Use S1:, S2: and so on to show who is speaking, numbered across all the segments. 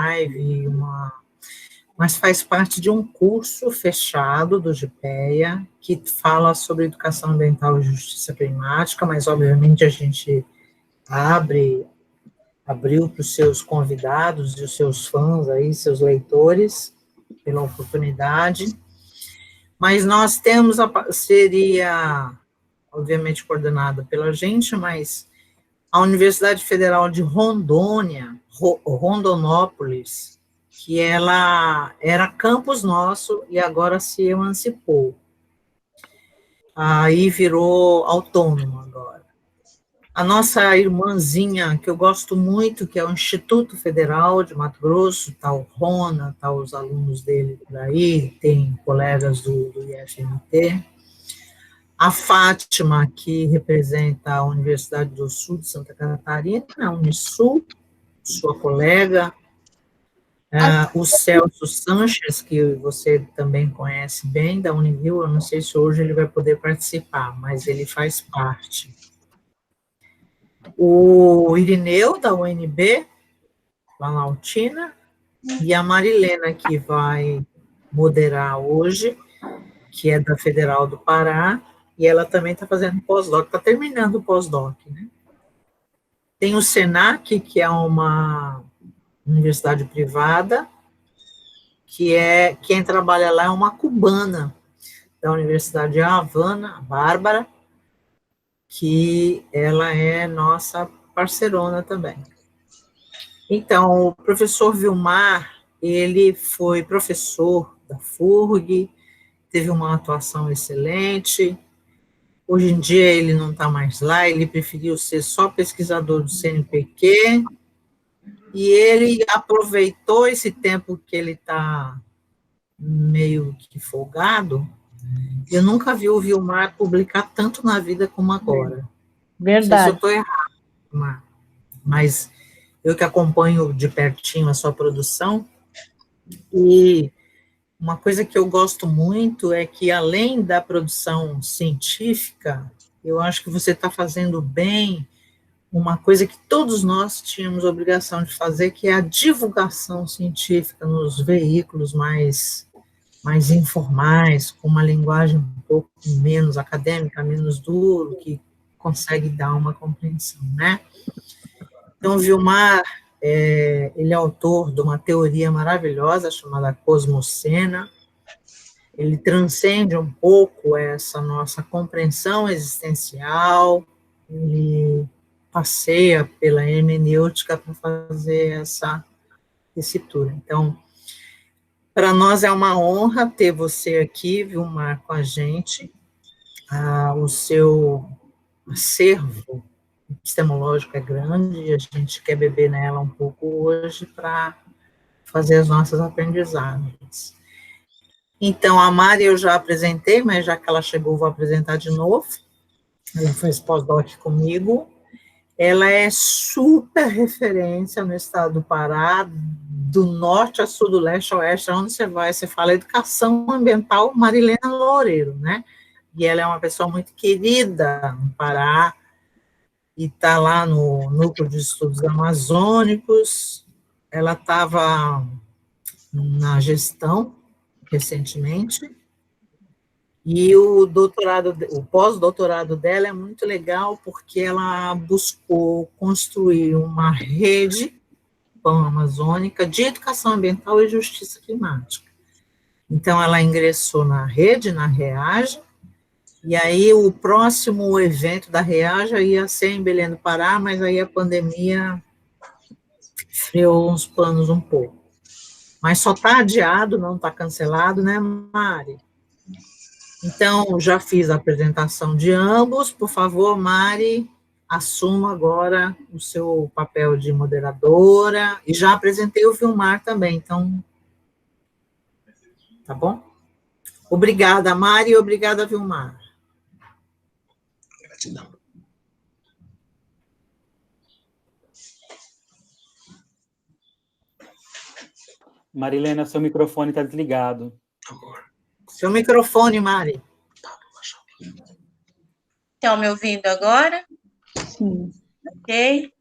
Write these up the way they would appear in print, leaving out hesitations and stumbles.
S1: live, mas faz parte de um curso fechado do GPEA, que fala sobre educação ambiental e justiça climática, mas, obviamente, a gente abriu para os seus convidados e os seus fãs aí, seus leitores, pela oportunidade. Mas nós temos, seria, obviamente, coordenada pela gente, mas a Universidade Federal de Rondônia, Rondonópolis, que ela era campus nosso e agora se emancipou. Aí virou autônomo agora. A nossa irmãzinha, que eu gosto muito, que é o Instituto Federal de Mato Grosso, está o Rona, está os alunos dele por aí, tem colegas do IFMT. A Fátima, que representa a Universidade do Sul de Santa Catarina, a Unisul, sua colega. O Celso Sanches, que você também conhece bem, da Univille, eu não sei se hoje ele vai poder participar, mas ele faz parte. O Irineu, da UNB, Planaltina, e a Marilena, que vai moderar hoje, que é da Federal do Pará, e ela também está fazendo pós-doc, está terminando o pós-doc, né? Tem o SENAC, que é uma universidade privada, quem trabalha lá é uma cubana da Universidade de Havana, a Bárbara, que ela é nossa parceirona também. Então, o professor Vilmar, ele foi professor da FURG, teve uma atuação excelente. Hoje em dia ele não está mais lá, ele preferiu ser só pesquisador do CNPq, e ele aproveitou esse tempo que ele está meio que folgado. Eu nunca vi o Vilmar publicar tanto na vida como agora.
S2: Verdade.
S1: Não sei se eu estou errado, Vilmar, mas eu que acompanho de pertinho a sua produção, e uma coisa que eu gosto muito é que, além da produção científica, eu acho que você está fazendo bem uma coisa que todos nós tínhamos obrigação de fazer, que é a divulgação científica nos veículos mais informais, com uma linguagem um pouco menos acadêmica, menos duro, que consegue dar uma compreensão, né? Então, Vilmar, ele é autor de uma teoria maravilhosa chamada Cosmocena. Ele transcende um pouco essa nossa compreensão existencial, ele passeia pela hermenêutica para fazer essa tessitura. Então, para nós é uma honra ter você aqui, Vilmar, com a gente. O seu acervo epistemológico é grande e a gente quer beber nela um pouco hoje para fazer as nossas aprendizagens. Então, a Mari eu já apresentei, mas já que ela chegou, vou apresentar de novo. Ela fez pós-doc comigo. Ela é super referência no estado do Pará, do norte a sul, do leste a oeste, onde você vai, você fala educação ambiental, Marilena Loureiro, né? E ela é uma pessoa muito querida no Pará, e está lá no Núcleo de Estudos Amazônicos. Ela estava na gestão recentemente, e o pós-doutorado dela é muito legal, porque ela buscou construir uma rede pan-amazônica de educação ambiental e justiça climática. Então, ela ingressou na rede, na REAGE, e aí o próximo evento da REAGE ia ser em Belém do Pará, mas aí a pandemia freou uns planos um pouco. Mas só está adiado, não está cancelado, né, Mari? Então, já fiz a apresentação de ambos. Por favor, Mari, assuma agora o seu papel de moderadora, e já apresentei o Vilmar também, então, tá bom? Obrigada, Mari, e obrigada, Vilmar.
S3: Gratidão.
S4: Marilena, seu microfone está desligado.
S3: Amor.
S1: Seu microfone, Mari.
S5: Estão me ouvindo agora?
S2: Sim.
S5: Ok.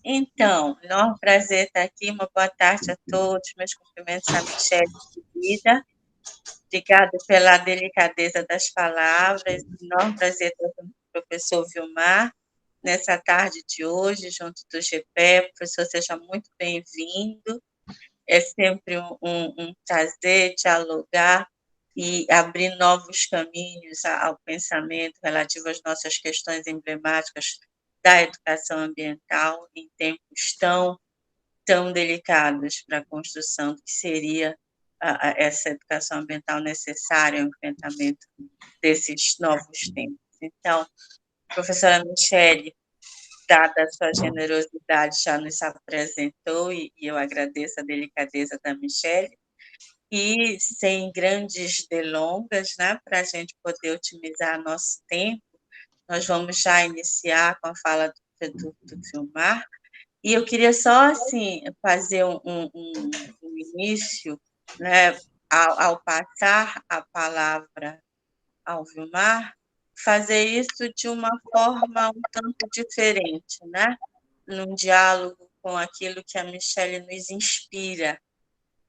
S2: Então, enorme prazer estar aqui. Uma boa tarde a todos. Meus cumprimentos à Michelle, querida. Obrigada pela delicadeza das palavras. Enorme prazer estar com o professor Vilmar nessa tarde de hoje, junto do GPE. Professor, seja muito bem-vindo. É sempre um prazer dialogar e abrir novos caminhos ao pensamento relativo às nossas questões emblemáticas da educação ambiental em tempos tão delicados para a construção do que seria essa educação ambiental necessária ao enfrentamento desses novos tempos. Então, professora Michelle, dada a sua generosidade, já nos apresentou, e eu agradeço a delicadeza da Michelle, e sem grandes delongas, né, para a gente poder otimizar nosso tempo, nós vamos já iniciar com a fala do Vilmar, e eu queria só, assim, fazer um início, né, ao passar a palavra ao Vilmar, fazer isso de uma forma um tanto diferente, né, num diálogo com aquilo que a Michelle nos inspira.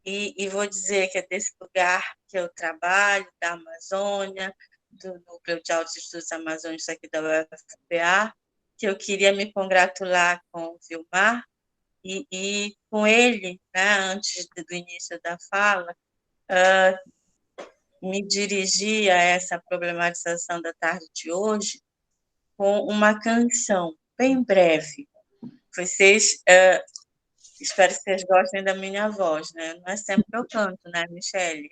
S2: E vou dizer que é desse lugar que eu trabalho, da Amazônia, do Núcleo de Altos Estudos Amazônicos aqui da UFPA, que eu queria me congratular com o Vilmar e com ele, né, antes do início da fala, me dirigir a essa problematização da tarde de hoje com uma canção bem breve. Vocês, espero que vocês gostem da minha voz, né? Não é sempre que eu canto, né, Michelle?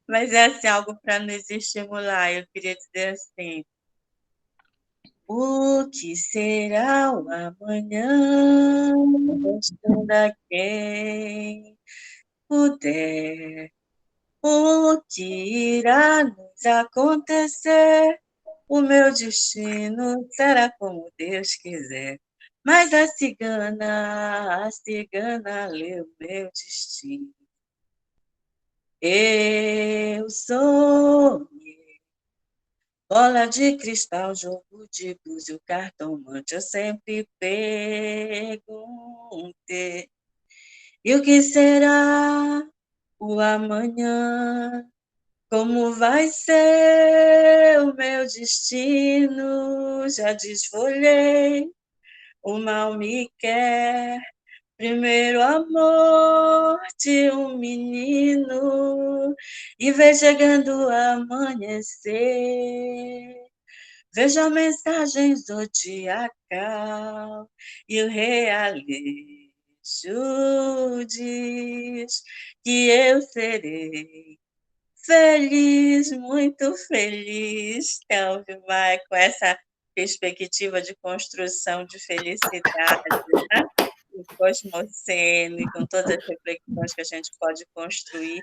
S2: Mas é assim, algo para nos estimular. Eu queria dizer assim: o que será o amanhã, restando a quem puder. O que irá nos acontecer? O meu destino será como Deus quiser. Mas a cigana leu meu destino. Eu sonhei, bola de cristal, jogo de búzio, cartomante, eu sempre perguntei. E o que será o amanhã? Como vai ser o meu destino? Já desfolhei, o mal me quer. Primeiro amor de um menino, e vem chegando o amanhecer. Vejo a mensagem zodiacal e o realejo diz que eu serei feliz, muito feliz. Então, vai com essa perspectiva de construção de felicidade, né? O cosmoceno, e com todas as reflexões que a gente pode construir,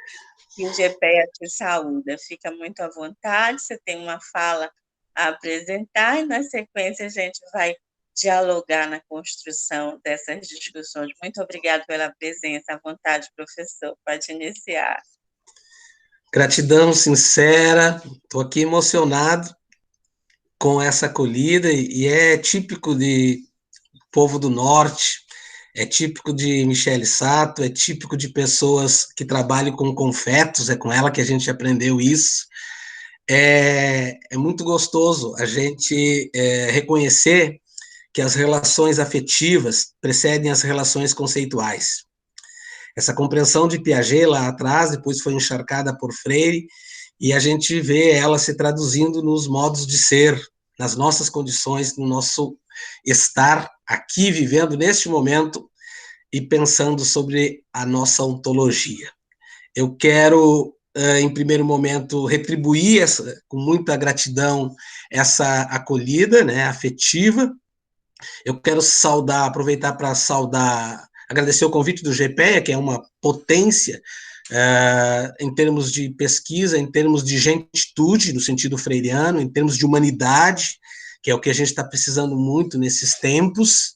S2: e o GPEA te saúda. Fica muito à vontade, você tem uma fala a apresentar, e na sequência a gente vai dialogar na construção dessas discussões. Muito obrigada pela presença, à vontade, professor, pode iniciar.
S3: Gratidão sincera, estou aqui emocionado com essa acolhida, e é típico de povo do Norte, é típico de Michele Sato, é típico de pessoas que trabalham com confetos, é com ela que a gente aprendeu isso. É muito gostoso a gente reconhecer que as relações afetivas precedem as relações conceituais. Essa compreensão de Piaget lá atrás, depois foi encharcada por Freire, e a gente vê ela se traduzindo nos modos de ser, nas nossas condições, no nosso estar aqui, vivendo neste momento e pensando sobre a nossa ontologia. Eu quero, em primeiro momento, retribuir com muita gratidão essa acolhida, né, afetiva. Eu quero aproveitar para agradecer o convite do GPEA, que é uma potência em termos de pesquisa, em termos de genitude, no sentido freiriano, em termos de humanidade, que é o que a gente está precisando muito nesses tempos.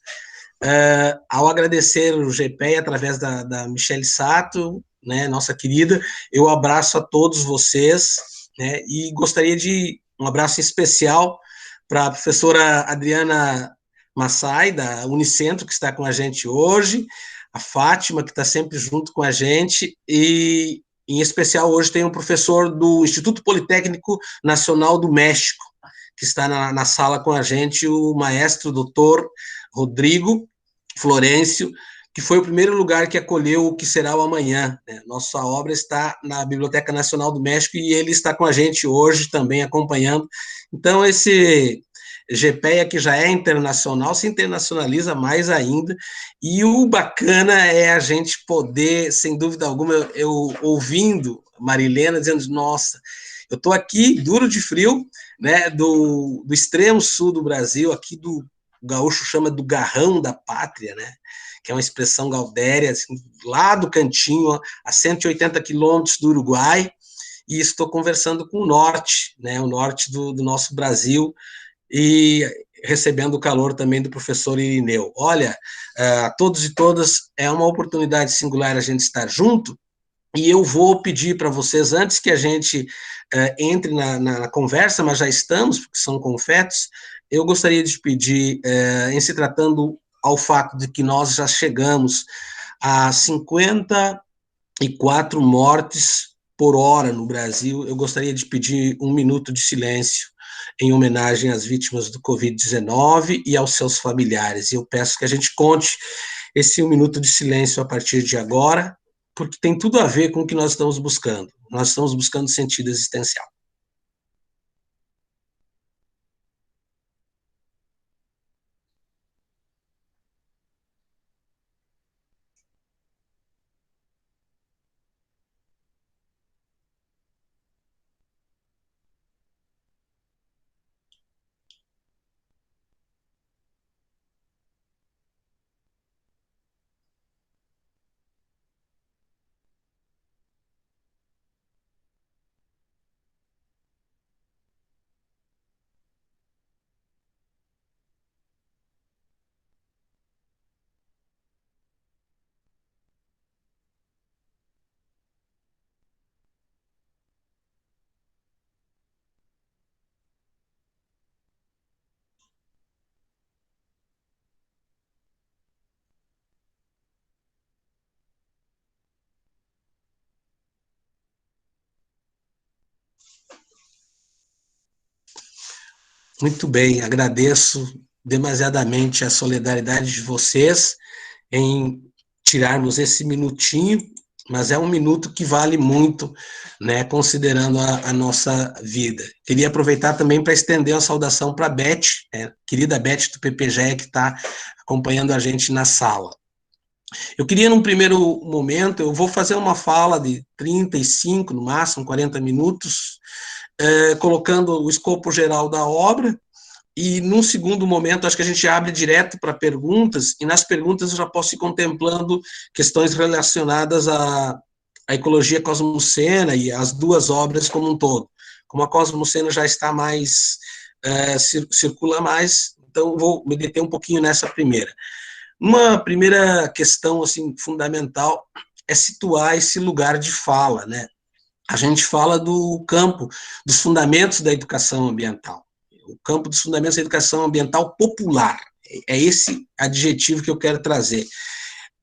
S3: Ao agradecer o GPEA através da Michele Sato, né, nossa querida, eu abraço a todos vocês, né, e gostaria de um abraço especial para a professora Adriana Massai, da Unicentro, que está com a gente hoje, a Fátima, que está sempre junto com a gente, e, em especial, hoje tem um professor do Instituto Politécnico Nacional do México, que está na sala com a gente, o maestro doutor Rodrigo Florencio, que foi o primeiro lugar que acolheu o que será o amanhã, né? Nossa obra está na Biblioteca Nacional do México e ele está com a gente hoje também acompanhando. Então, esse GPEA, que já é internacional, se internacionaliza mais ainda, e o bacana é a gente poder, sem dúvida alguma, eu ouvindo Marilena dizendo, nossa, eu estou aqui, duro de frio, né, do extremo sul do Brasil, aqui do o gaúcho chama do garrão da pátria, né, que é uma expressão gaudéria, assim, lá do cantinho, a 180 quilômetros do Uruguai, e estou conversando com o norte, né, o norte do nosso Brasil, e recebendo o calor também do professor Irineu. Olha, a todos e todas, é uma oportunidade singular a gente estar junto, e eu vou pedir para vocês, antes que a gente entre na conversa, mas já estamos, porque são confetos, eu gostaria de pedir, em se tratando ao fato de que nós já chegamos a 54 mortes por hora no Brasil, eu gostaria de pedir um minuto de silêncio em homenagem às vítimas do Covid-19 e aos seus familiares. E eu peço que a gente conte esse um minuto de silêncio a partir de agora, porque tem tudo a ver com o que nós estamos buscando. Nós estamos buscando sentido existencial. Muito bem, agradeço demasiadamente a solidariedade de vocês em tirarmos esse minutinho, mas é um minuto que vale muito, né, considerando a nossa vida. Queria aproveitar também para estender uma saudação para a Beth, querida Beth do PPGE, que está acompanhando a gente na sala. Eu queria, num primeiro momento, eu vou fazer uma fala de 35, no máximo 40 minutos, colocando o escopo geral da obra, e num segundo momento, acho que a gente abre direto para perguntas, e nas perguntas eu já posso ir contemplando questões relacionadas à ecologia cosmocena e às duas obras como um todo. Como a cosmocena já está mais, circula mais, então vou me deter um pouquinho nessa primeira. Uma primeira questão assim, fundamental é situar esse lugar de fala, né? A gente fala do campo, dos fundamentos da educação ambiental. O campo dos fundamentos da educação ambiental popular. É esse adjetivo que eu quero trazer.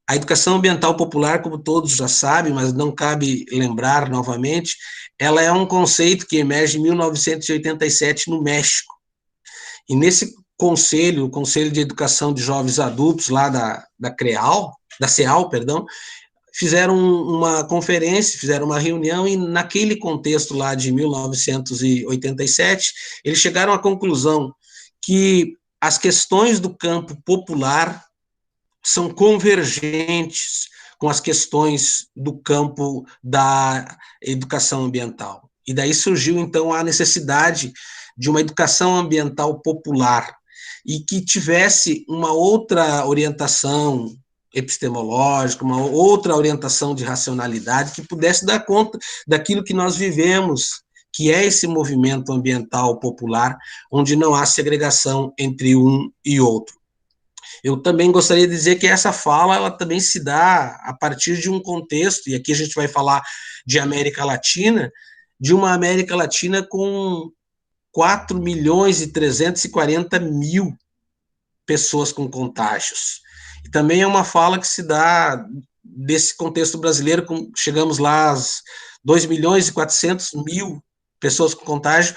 S3: A educação ambiental popular, como todos já sabem, mas não cabe lembrar novamente, ela é um conceito que emerge em 1987 no México. E nesse conselho, o Conselho de Educação de Jovens Adultos, lá da CEAL, perdão, fizeram uma conferência, fizeram uma reunião, e naquele contexto lá de 1987, eles chegaram à conclusão que as questões do campo popular são convergentes com as questões do campo da educação ambiental. E daí surgiu, então, a necessidade de uma educação ambiental popular e que tivesse uma outra orientação epistemológica, uma outra orientação de racionalidade que pudesse dar conta daquilo que nós vivemos, que é esse movimento ambiental popular, onde não há segregação entre um e outro. Eu também gostaria de dizer que essa fala, ela também se dá a partir de um contexto, e aqui a gente vai falar de América Latina, de uma América Latina com 4.340.000 pessoas com contágios. E também é uma fala que se dá desse contexto brasileiro, chegamos lá às 2.400.000 pessoas com contágio,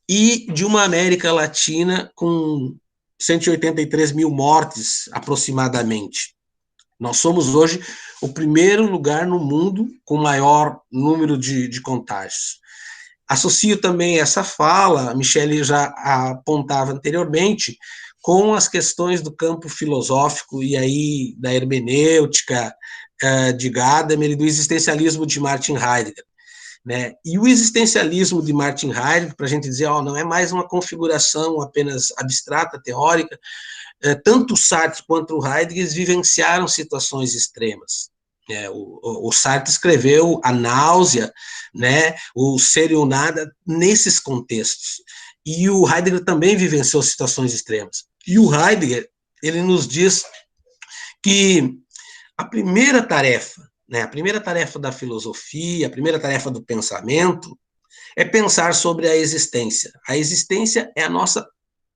S3: e de uma América Latina com 183 mil mortes, aproximadamente. Nós somos hoje o primeiro lugar no mundo com maior número de contágios. Associo também essa fala, a Michele já apontava anteriormente, com as questões do campo filosófico e aí da hermenêutica de Gadamer e do existencialismo de Martin Heidegger. Né? E o existencialismo de Martin Heidegger, para a gente dizer, não é mais uma configuração apenas abstrata, teórica, tanto o Sartre quanto o Heidegger vivenciaram situações extremas. O Sartre escreveu a náusea, né, o ser e o nada, nesses contextos. E o Heidegger também vivenciou situações extremas. E o Heidegger, ele nos diz que a primeira tarefa, né, a primeira tarefa da filosofia, a primeira tarefa do pensamento, é pensar sobre a existência. A existência é a nossa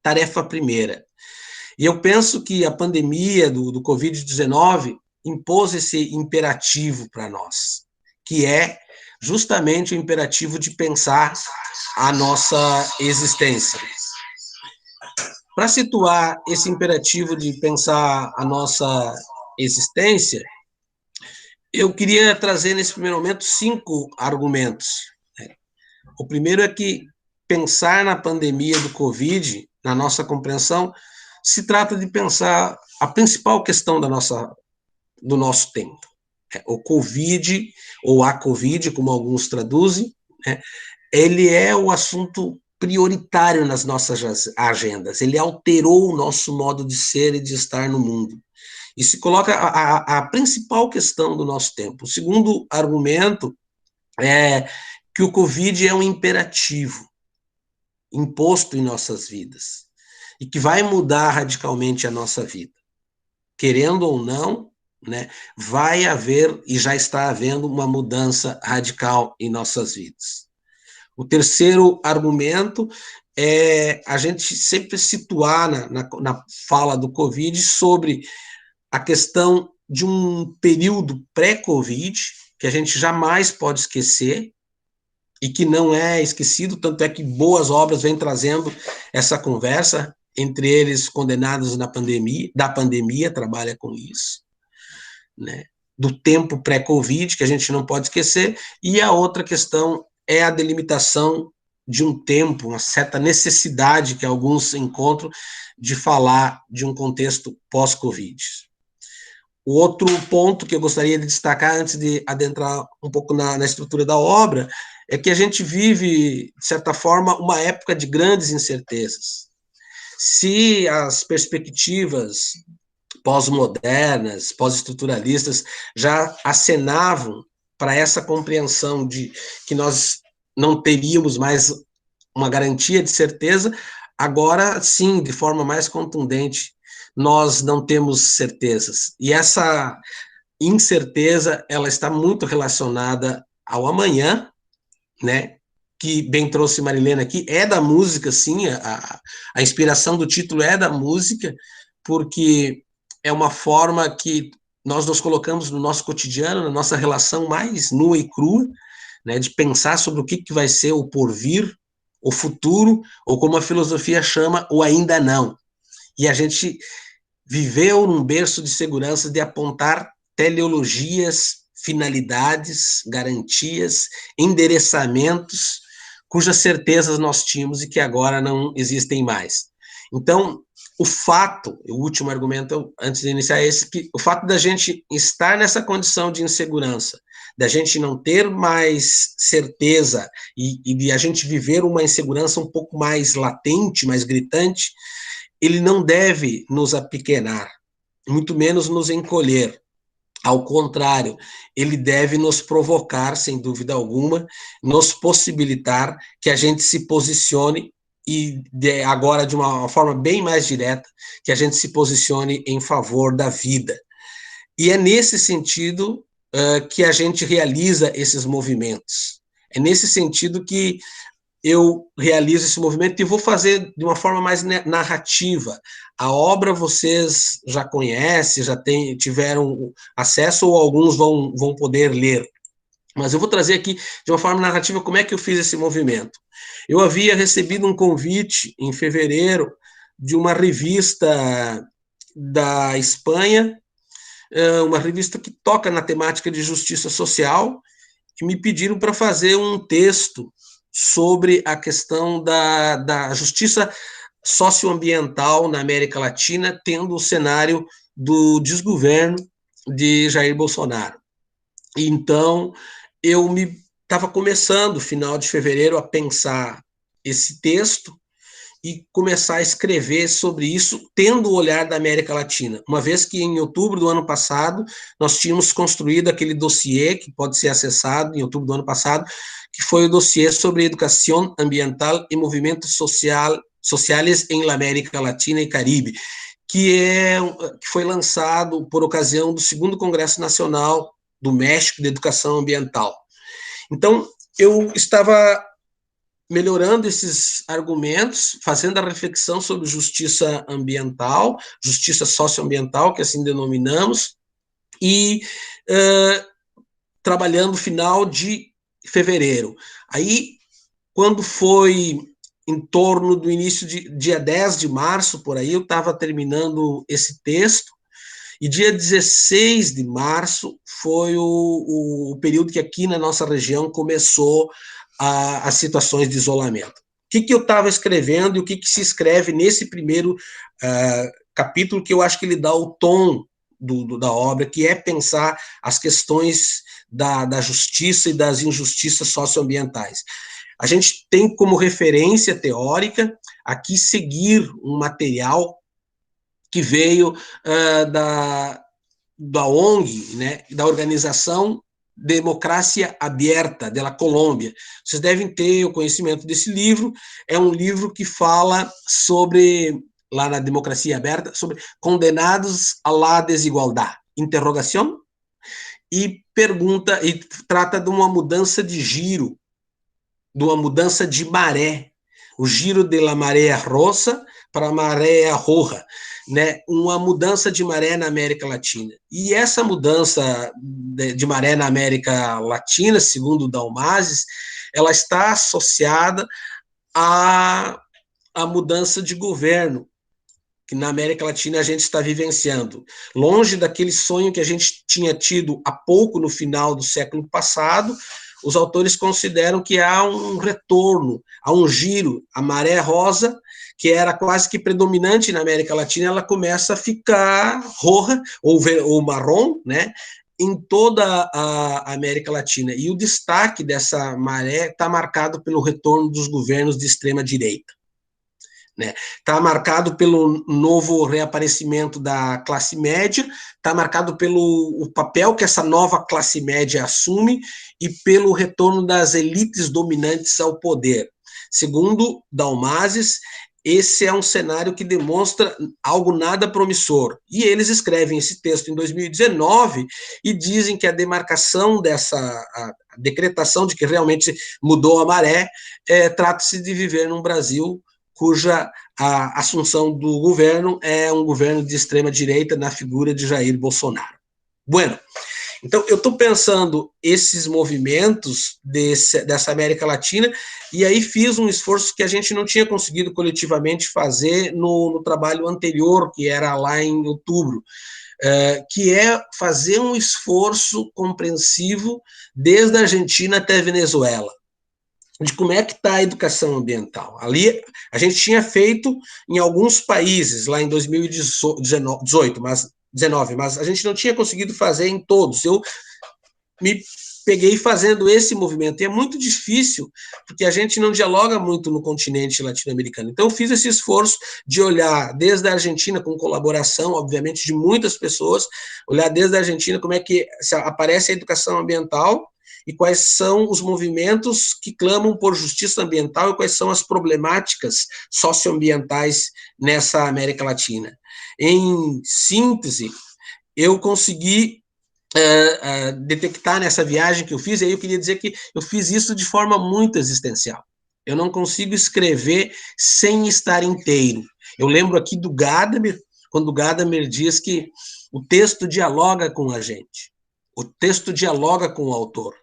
S3: tarefa primeira. E eu penso que a pandemia do Covid-19 impôs esse imperativo para nós, que é justamente o imperativo de pensar a nossa existência. Para situar esse imperativo de pensar a nossa existência, eu queria trazer nesse primeiro momento 5 argumentos. O primeiro é que pensar na pandemia do Covid, na nossa compreensão, se trata de pensar a principal questão do nosso tempo. O Covid, ou a Covid, como alguns traduzem, ele é o assunto prioritário nas nossas agendas, ele alterou o nosso modo de ser e de estar no mundo. E se coloca a principal questão do nosso tempo. O segundo argumento é que o Covid é um imperativo imposto em nossas vidas e que vai mudar radicalmente a nossa vida. Querendo ou não, né, vai haver e já está havendo uma mudança radical em nossas vidas. O terceiro argumento é a gente sempre situar na fala do Covid sobre a questão de um período pré-Covid, que a gente jamais pode esquecer, e que não é esquecido, tanto é que Boas Obras vem trazendo essa conversa, entre eles Condenados da Pandemia, trabalha com isso, né? Do tempo pré-Covid, que a gente não pode esquecer, e a outra questão é a delimitação de um tempo, uma certa necessidade que alguns encontram de falar de um contexto pós-Covid. O outro ponto que eu gostaria de destacar, antes de adentrar um pouco na estrutura da obra, é que a gente vive, de certa forma, uma época de grandes incertezas. Se as perspectivas pós-modernas, pós-estruturalistas, já acenavam para essa compreensão de que nós não teríamos mais uma garantia de certeza, agora, sim, de forma mais contundente, nós não temos certezas. E essa incerteza, ela está muito relacionada ao amanhã, né, que bem trouxe Marilena aqui, é da música, sim, a inspiração do título é da música, porque é uma forma que nós nos colocamos no nosso cotidiano, na nossa relação mais nua e crua, né, de pensar sobre o que vai ser o porvir, o futuro, ou como a filosofia chama, o ainda não. E a gente viveu num berço de segurança de apontar teleologias, finalidades, garantias, endereçamentos, cujas certezas nós tínhamos e que agora não existem mais. Então, o fato, o último argumento, antes de iniciar esse, que o fato da gente estar nessa condição de insegurança, da gente não ter mais certeza e de a gente viver uma insegurança um pouco mais latente, mais gritante, ele não deve nos apequenar, muito menos nos encolher. Ao contrário, ele deve nos provocar, sem dúvida alguma, nos possibilitar que a gente se posicione e agora de uma forma bem mais direta, que a gente se posicione em favor da vida. E é nesse sentido que a gente realiza esses movimentos. É nesse sentido que eu realizo esse movimento e vou fazer de uma forma mais narrativa. A obra vocês já conhecem, já tiveram acesso, ou alguns vão poder ler. Mas eu vou trazer aqui, de uma forma narrativa, como é que eu fiz esse movimento. Eu havia recebido um convite, em fevereiro, de uma revista da Espanha, uma revista que toca na temática de justiça social, que me pediram para fazer um texto sobre a questão da justiça socioambiental na América Latina, tendo o cenário do desgoverno de Jair Bolsonaro. Então, eu estava começando, final de fevereiro, a pensar esse texto e começar a escrever sobre isso, tendo o olhar da América Latina. Uma vez que, em outubro do ano passado, nós tínhamos construído aquele dossiê, que pode ser acessado em outubro do ano passado, que foi o dossiê sobre educação ambiental e movimentos sociais em América Latina e Caribe, que foi lançado por ocasião do 2º Congresso Nacional do México de Educação Ambiental. Então, eu estava melhorando esses argumentos, fazendo a reflexão sobre justiça ambiental, justiça socioambiental, que assim denominamos, e trabalhando final de fevereiro. Aí, quando foi em torno do início de dia 10 de março, por aí, eu estava terminando esse texto, e dia 16 de março foi o período que aqui na nossa região começou as situações de isolamento. O que eu estava escrevendo e o que se escreve nesse primeiro capítulo, que eu acho que ele dá o tom da obra, que é pensar as questões da justiça e das injustiças socioambientais. A gente tem como referência teórica aqui seguir um material que veio da ONG, né, da Organização Democracia Abierta, da Colômbia. Vocês devem ter o conhecimento desse livro. É um livro que fala sobre, lá na Democracia Aberta, sobre condenados à la desigualdade. Interrogação e pergunta, e trata de uma mudança de giro, de uma mudança de maré. O giro de la maré rosa para a maré roja, né? Uma mudança de maré na América Latina. E essa mudança de maré na América Latina, segundo o Dalmases, ela está associada à mudança de governo que na América Latina a gente está vivenciando. Longe daquele sonho que a gente tinha tido há pouco, no final do século passado, os autores consideram que há um retorno, há um giro. A maré rosa, que era quase que predominante na América Latina, ela começa a ficar roja ou marrom, né, em toda a América Latina. E o destaque dessa maré está marcado pelo retorno dos governos de extrema-direita. Está marcado pelo novo reaparecimento da classe média, está marcado pelo papel que essa nova classe média assume e pelo retorno das elites dominantes ao poder. Segundo Dalmases, esse é um cenário que demonstra algo nada promissor. E eles escrevem esse texto em 2019 e dizem que a demarcação a decretação de que realmente mudou a maré, trata-se de viver num Brasil cuja a assunção do governo é um governo de extrema-direita na figura de Jair Bolsonaro. Bueno, então eu estou pensando esses movimentos dessa América Latina, e aí fiz um esforço que a gente não tinha conseguido coletivamente fazer no trabalho anterior, que era lá em outubro, que é fazer um esforço compreensivo desde a Argentina até a Venezuela, de como é que está a educação ambiental. Ali, a gente tinha feito em alguns países, lá em 2018, mas a gente não tinha conseguido fazer em todos. Eu me peguei fazendo esse movimento, e é muito difícil, porque a gente não dialoga muito no continente latino-americano. Então, eu fiz esse esforço de olhar desde a Argentina, com colaboração, obviamente, de muitas pessoas, olhar desde a Argentina como é que aparece a educação ambiental, e quais são os movimentos que clamam por justiça ambiental e quais são as problemáticas socioambientais nessa América Latina. Em síntese, eu consegui detectar nessa viagem que eu fiz, e aí eu queria dizer que eu fiz isso de forma muito existencial. eu não consigo escrever sem estar inteiro. Eu lembro aqui do Gadamer, quando o Gadamer diz que o texto dialoga com a gente, o texto dialoga com o autor,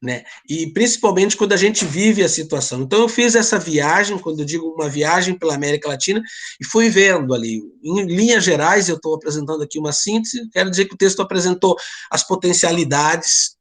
S3: né? E principalmente quando a gente vive a situação. Então eu fiz essa viagem, quando eu digo uma viagem pela América Latina, e fui vendo ali, em linhas gerais, eu estou apresentando aqui uma síntese, quero dizer que o texto apresentou as potencialidades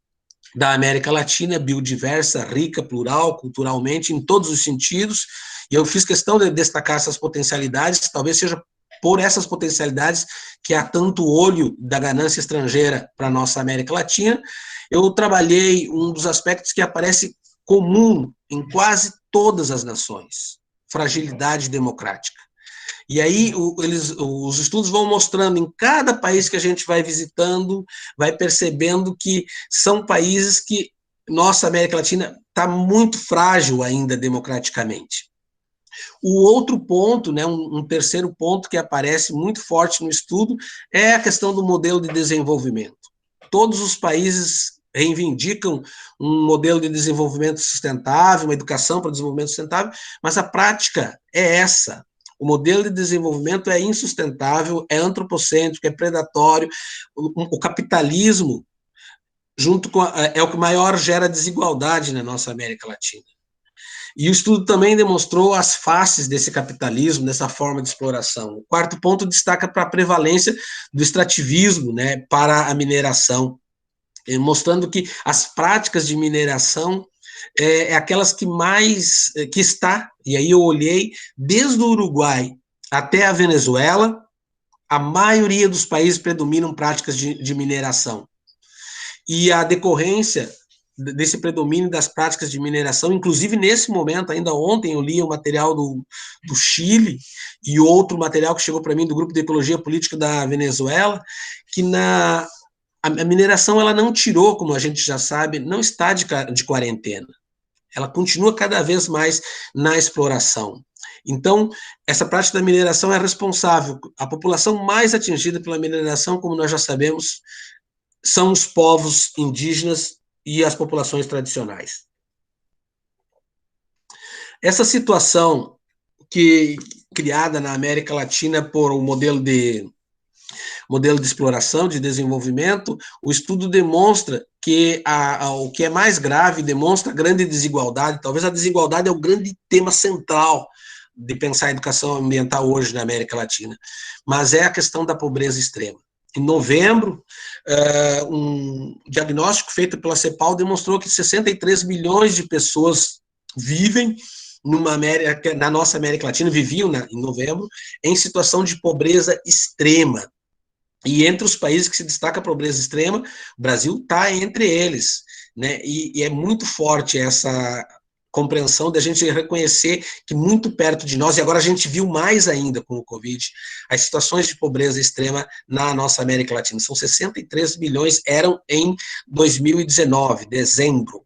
S3: da América Latina, biodiversa, rica, plural, culturalmente, em todos os sentidos, e eu fiz questão de destacar essas potencialidades, talvez seja por essas potencialidades que há tanto olho da ganância estrangeira para a nossa América Latina. Eu trabalhei um dos aspectos que aparece comum em quase todas as nações, fragilidade democrática. E aí os estudos vão mostrando em cada país que a gente vai visitando, vai percebendo que são países que nossa América Latina está muito frágil ainda democraticamente. O outro ponto, né, um terceiro ponto que aparece muito forte no estudo é a questão do modelo de desenvolvimento. Todos os países reivindicam um modelo de desenvolvimento sustentável, uma educação para o desenvolvimento sustentável, mas a prática é essa. O modelo de desenvolvimento é insustentável, é antropocêntrico, é predatório. O capitalismo junto com é o que maior gera desigualdade na nossa América Latina. E o estudo também demonstrou as faces desse capitalismo, dessa forma de exploração. O quarto ponto destaca para a prevalência do extrativismo, né, para a mineração, mostrando que as práticas de mineração é aquelas que mais, que está, e aí eu olhei, desde o Uruguai até a Venezuela, a maioria dos países predominam práticas de mineração. E a decorrência desse predomínio das práticas de mineração, inclusive nesse momento, ainda ontem eu li o material do Chile e outro material que chegou para mim do Grupo de Ecologia Política da Venezuela, que a mineração ela não tirou, como a gente já sabe, não está de quarentena. Ela continua cada vez mais na exploração. Então, essa prática da mineração é responsável. A população mais atingida pela mineração, como nós já sabemos, são os povos indígenas e as populações tradicionais. Essa situação criada na América Latina por um modelo de exploração, de desenvolvimento, o estudo demonstra que o que é mais grave, demonstra grande desigualdade. Talvez a desigualdade é o grande tema central de pensar a educação ambiental hoje na América Latina, mas é a questão da pobreza extrema. Em novembro, um diagnóstico feito pela CEPAL demonstrou que 63 milhões de pessoas vivem na nossa América Latina, viviam em novembro, em situação de pobreza extrema. E entre os países que se destaca a pobreza extrema, o Brasil está entre eles, né? E é muito forte essa compreensão da gente reconhecer que muito perto de nós, e agora a gente viu mais ainda com o Covid, as situações de pobreza extrema na nossa América Latina. São 63 milhões, eram em 2019, dezembro.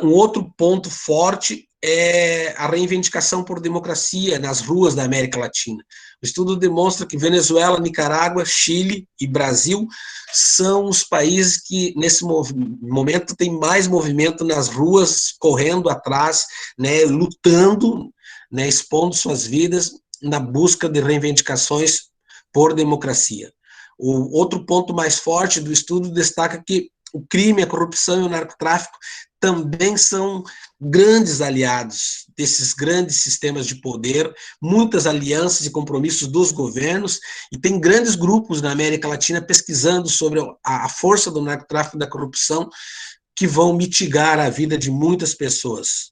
S3: Um outro ponto forte é a reivindicação por democracia nas ruas da América Latina. O estudo demonstra que Venezuela, Nicarágua, Chile e Brasil são os países que, nesse momento, têm mais movimento nas ruas, correndo atrás, né, lutando, né, expondo suas vidas na busca de reivindicações por democracia. O outro ponto mais forte do estudo destaca que o crime, a corrupção e o narcotráfico também são grandes aliados desses grandes sistemas de poder, muitas alianças e compromissos dos governos, e tem grandes grupos na América Latina pesquisando sobre a força do narcotráfico e da corrupção que vão mitigar a vida de muitas pessoas,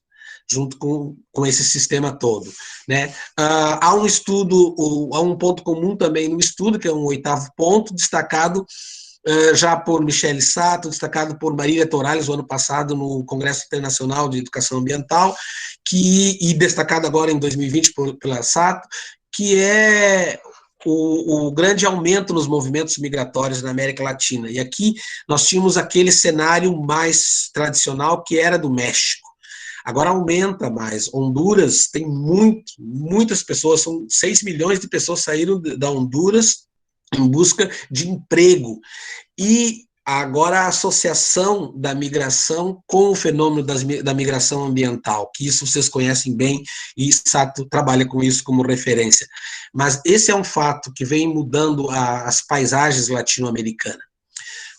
S3: junto com esse sistema todo, né? Há um estudo, há um ponto comum também no estudo, que é um oitavo ponto, destacado já por Michele Sato, destacado por Marília Torales, o ano passado, no Congresso Internacional de Educação Ambiental, e destacado agora em 2020 pela Sato, que é o grande aumento nos movimentos migratórios na América Latina. E aqui nós tínhamos aquele cenário mais tradicional, que era do México. Agora aumenta mais. Honduras tem muitas pessoas, são 6 milhões de pessoas saíram da Honduras em busca de emprego. E agora a associação da migração com o fenômeno da migração ambiental, que isso vocês conhecem bem e Sato trabalha com isso como referência. Mas esse é um fato que vem mudando as paisagens latino-americanas.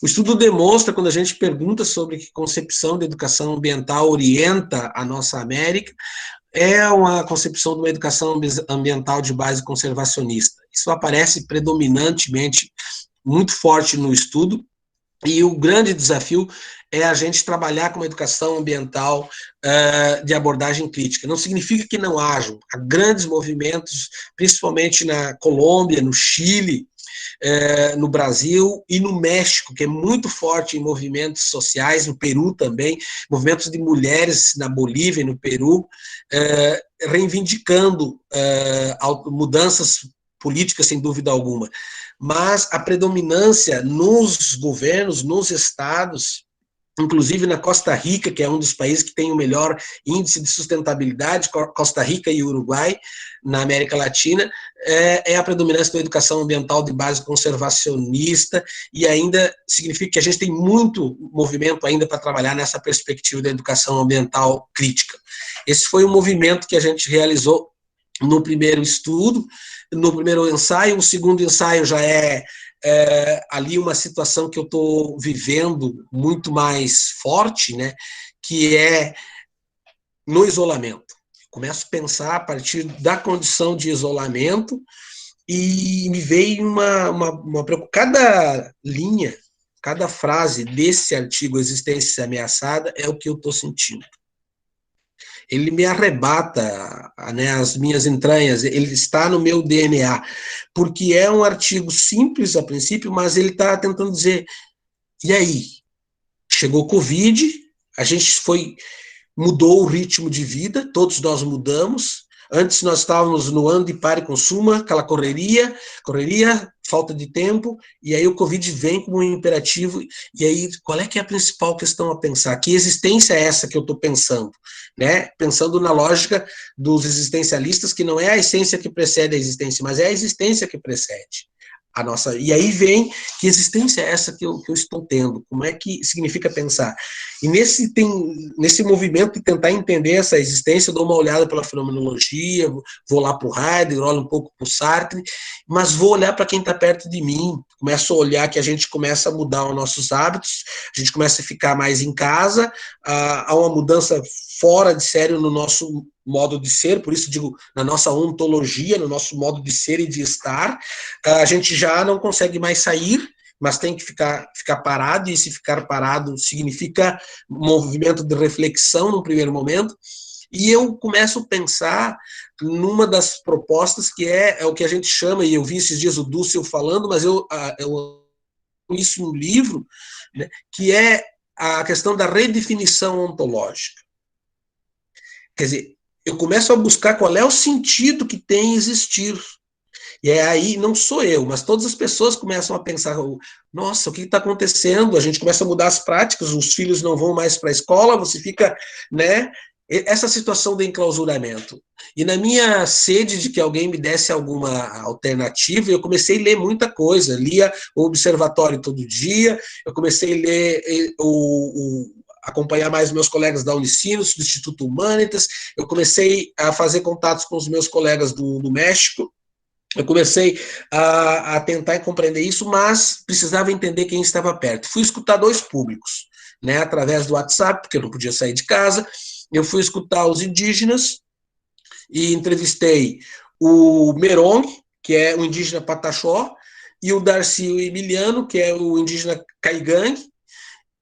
S3: O estudo demonstra, quando a gente pergunta sobre que concepção de educação ambiental orienta a nossa América, é uma concepção de uma educação ambiental de base conservacionista. Isso aparece predominantemente, muito forte no estudo, e o grande desafio é a gente trabalhar com uma educação ambiental de abordagem crítica. Não significa que não hajam. Há grandes movimentos, principalmente na Colômbia, no Chile, no Brasil e no México, que é muito forte em movimentos sociais, no Peru também, movimentos de mulheres na Bolívia e no Peru, reivindicando mudanças políticas, sem dúvida alguma. Mas a predominância nos governos, nos estados, inclusive na Costa Rica, que é um dos países que tem o melhor índice de sustentabilidade, Costa Rica e Uruguai, na América Latina, é a predominância da educação ambiental de base conservacionista, e ainda significa que a gente tem muito movimento ainda para trabalhar nessa perspectiva da educação ambiental crítica. Esse foi um movimento que a gente realizou no primeiro estudo, no primeiro ensaio. O segundo ensaio já é ali uma situação que eu estou vivendo muito mais forte, né, que é no isolamento. Começo a pensar a partir da condição de isolamento e me veio uma preocupação. Cada linha, cada frase desse artigo Existência Ameaçada é o que eu estou sentindo. Ele me arrebata, né, as minhas entranhas, ele está no meu DNA, porque é um artigo simples a princípio, mas ele está tentando dizer, e aí? Chegou o Covid, a gente mudou o ritmo de vida, todos nós mudamos. Antes nós estávamos no ande, pare, consuma, aquela correria, falta de tempo, e aí o Covid vem como um imperativo, e aí qual é que é a principal questão a pensar? Que existência é essa que eu estou pensando? Né? Pensando na lógica dos existencialistas, que não é a essência que precede a existência, mas é a existência que precede a nossa. E aí vem, que existência é essa que eu estou tendo? Como é que significa pensar? E nesse movimento de tentar entender essa existência, eu dou uma olhada pela fenomenologia, vou lá para o Heidegger, olho um pouco para o Sartre, mas vou olhar para quem está perto de mim, começo a olhar que a gente começa a mudar os nossos hábitos, a gente começa a ficar mais em casa, há uma mudança fora de sério no nosso modo de ser, por isso digo, na nossa ontologia, no nosso modo de ser e de estar, a gente já não consegue mais sair, mas tem que ficar parado, e se ficar parado significa movimento de reflexão no primeiro momento, e eu começo a pensar numa das propostas que é o que a gente chama, e eu vi esses dias o Dussel falando, mas eu isso no livro, né, que é a questão da redefinição ontológica. Quer dizer, eu começo a buscar qual é o sentido que tem existir. E aí, não sou eu, mas todas as pessoas começam a pensar, nossa, o que está acontecendo? A gente começa a mudar as práticas, os filhos não vão mais para a escola, você fica, né? Essa situação de enclausuramento. E na minha sede de que alguém me desse alguma alternativa, eu comecei a ler muita coisa, lia o Observatório todo dia, eu comecei a ler acompanhar mais meus colegas da Unicinos, do Instituto Humanitas, eu comecei a fazer contatos com os meus colegas do México, eu comecei a tentar compreender isso, mas precisava entender quem estava perto. Fui escutar dois públicos, né, através do WhatsApp, porque eu não podia sair de casa. Eu fui escutar os indígenas e entrevistei o Merong, que é o indígena Pataxó, e o Darcy Emiliano, que é o indígena Caigangue,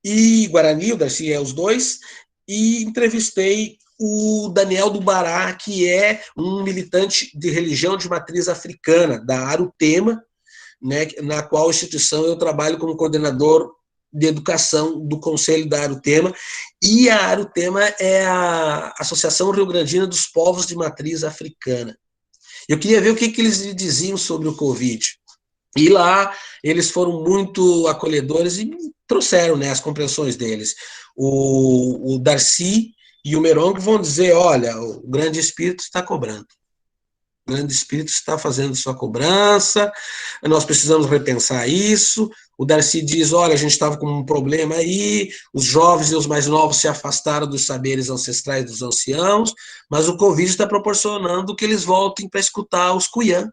S3: e Guarani, o Darcy é os dois, e entrevistei o Daniel do Bará, que é um militante de religião de matriz africana, da Arutema, né, na qual instituição eu trabalho como coordenador de educação do Conselho da Arutema, e a Arutema é a Associação Rio-Grandina dos Povos de Matriz Africana. Eu queria ver o que eles diziam sobre o Covid. E lá eles foram muito acolhedores e trouxeram, né, as compreensões deles. O Darcy e o Merong vão dizer, olha, o grande espírito está cobrando. grande espírito está fazendo sua cobrança, nós precisamos repensar isso. O Darcy diz, olha, a gente estava com um problema aí, os jovens e os mais novos se afastaram dos saberes ancestrais dos anciãos, mas o Covid está proporcionando que eles voltem para escutar os Cuiã.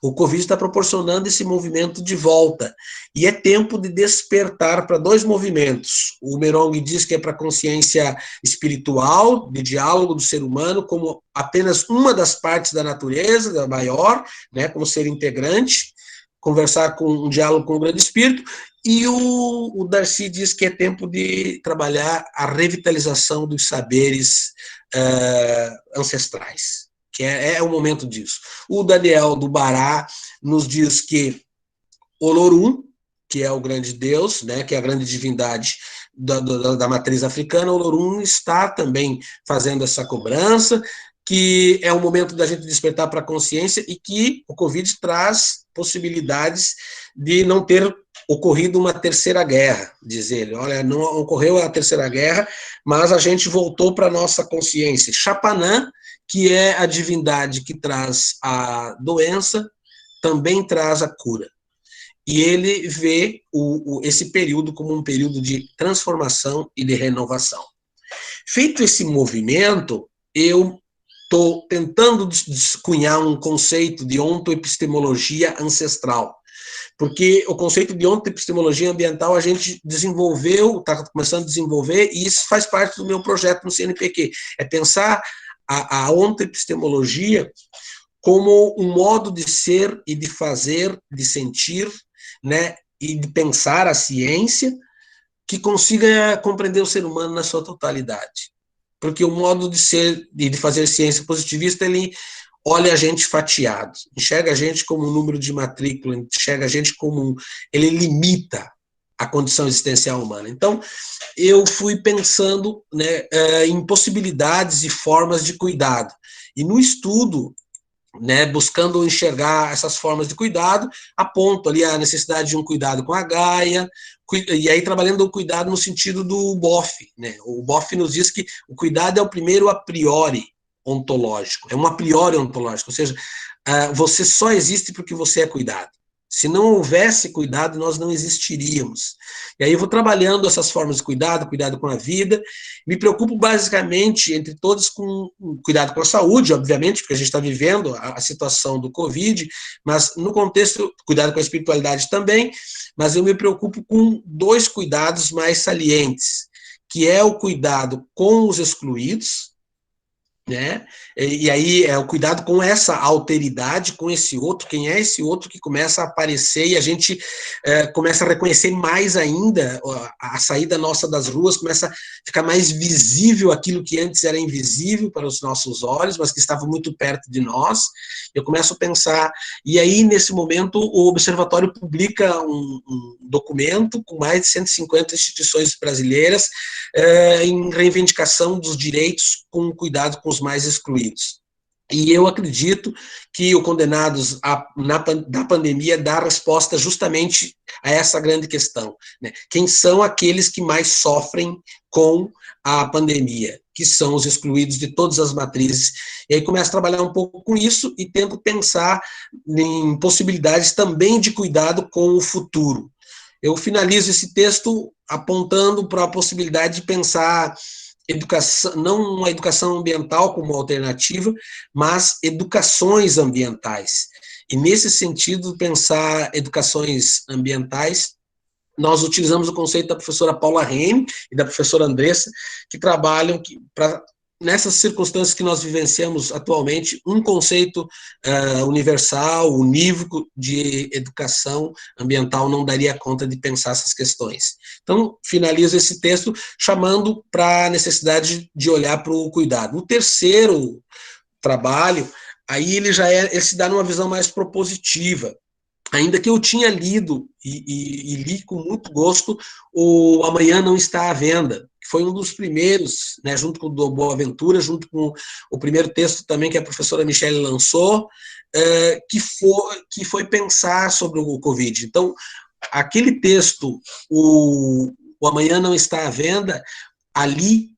S3: O Covid está proporcionando esse movimento de volta. E é tempo de despertar para dois movimentos. O Merong diz que é para a consciência espiritual, de diálogo do ser humano, como apenas uma das partes da natureza, da maior, né, como ser integrante, conversar com um diálogo com o grande espírito. E o Darcy diz que é tempo de trabalhar a revitalização dos saberes ancestrais. Que é o momento disso. O Daniel do Bará nos diz que Olorum, que é o grande Deus, né, que é a grande divindade da matriz africana, Olorum está também fazendo essa cobrança, que é o momento da gente despertar para a consciência e que o Covid traz possibilidades de não ter ocorrido uma terceira guerra, diz ele. Olha, não ocorreu a terceira guerra, mas a gente voltou para a nossa consciência. Chapanã, que é a divindade que traz a doença, também traz a cura. E ele vê esse período como um período de transformação e de renovação. Feito esse movimento, eu estou tentando cunhar um conceito de ontoepistemologia ancestral, porque o conceito de ontoepistemologia ambiental a gente desenvolveu, está começando a desenvolver, e isso faz parte do meu projeto no CNPq, é pensar a ontoepistemologia como um modo de ser e de fazer, de sentir, né, e de pensar a ciência que consiga compreender o ser humano na sua totalidade. Porque o modo de ser e de fazer ciência positivista, ele olha a gente fatiado, enxerga a gente como um número de matrícula, enxerga a gente como ele limita a condição existencial humana. Então, eu fui pensando, né, em possibilidades e formas de cuidado. E no estudo, né, buscando enxergar essas formas de cuidado, aponto ali a necessidade de um cuidado com a Gaia, e aí trabalhando o cuidado no sentido do Boff, né? O Boff nos diz que o cuidado é o primeiro a priori ontológico, é um a priori ontológico, ou seja, você só existe porque você é cuidado. Se não houvesse cuidado, nós não existiríamos. E aí eu vou trabalhando essas formas de cuidado, cuidado com a vida. Me preocupo basicamente, entre todas, com cuidado com a saúde, obviamente, porque a gente está vivendo a situação do Covid, mas no contexto, cuidado com a espiritualidade também, mas eu me preocupo com dois cuidados mais salientes, que é o cuidado com os excluídos, né? E aí é o cuidado com essa alteridade, com esse outro, quem é esse outro que começa a aparecer e a gente começa a reconhecer mais ainda a saída nossa das ruas, começa a ficar mais visível aquilo que antes era invisível para os nossos olhos, mas que estava muito perto de nós. Eu começo a pensar, e aí nesse momento o Observatório publica um documento com mais de 150 instituições brasileiras em reivindicação dos direitos com cuidado com os mais excluídos. E eu acredito que o Condenados da Pandemia dá resposta justamente a essa grande questão, né? Quem são aqueles que mais sofrem com a pandemia, que são os excluídos de todas as matrizes. E aí começo a trabalhar um pouco com isso e tento pensar em possibilidades também de cuidado com o futuro. Eu finalizo esse texto apontando para a possibilidade de pensar educação, não uma educação ambiental como alternativa, mas educações ambientais. E nesse sentido, pensar educações ambientais, nós utilizamos o conceito da professora Paula Reine e da professora Andressa, que trabalham para nessas circunstâncias que nós vivenciamos atualmente, um conceito universal, unívoco de educação ambiental não daria conta de pensar essas questões. Então, finalizo esse texto chamando para a necessidade de olhar para o cuidado. O terceiro trabalho, aí ele ele se dá numa visão mais propositiva, ainda que eu tinha lido e li com muito gosto o Amanhã Não Está à Venda, que foi um dos primeiros, né, junto com o do Boaventura, junto com o primeiro texto também que a professora Michele lançou, que foi pensar sobre o Covid. Então, aquele texto, o Amanhã Não Está à Venda, ali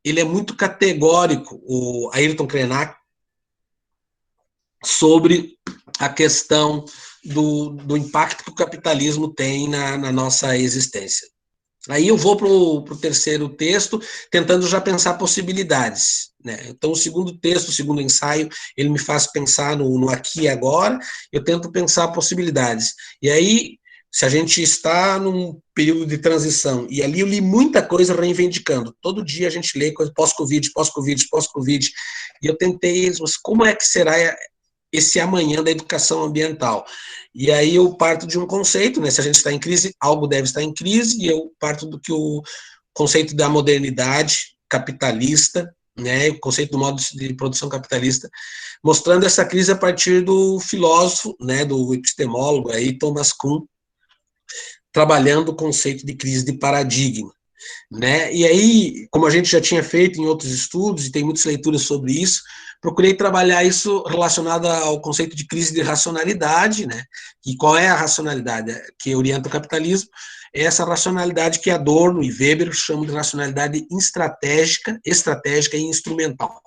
S3: ele é muito categórico, o Ayrton Krenak, sobre a questão do impacto que o capitalismo tem na nossa existência. Aí eu vou para o terceiro texto, tentando já pensar possibilidades, né? Então, o segundo texto, o segundo ensaio, ele me faz pensar no aqui e agora, eu tento pensar possibilidades. E aí, se a gente está num período de transição, e ali eu li muita coisa reivindicando, todo dia a gente lê coisa pós-Covid, pós-Covid, pós-Covid, e eu tentei, mas como é que será esse amanhã da educação ambiental? E aí eu parto de um conceito, né? Se a gente está em crise, algo deve estar em crise, e eu parto do que o conceito da modernidade capitalista, né? O conceito do modo de produção capitalista, mostrando essa crise a partir do filósofo, né? Do epistemólogo aí, Thomas Kuhn, trabalhando o conceito de crise de paradigma. Né? E aí, como a gente já tinha feito em outros estudos, e tem muitas leituras sobre isso, procurei trabalhar isso relacionado ao conceito de crise de racionalidade, né? E qual é a racionalidade que orienta o capitalismo? É essa racionalidade que Adorno e Weber chamam de racionalidade estratégica e instrumental.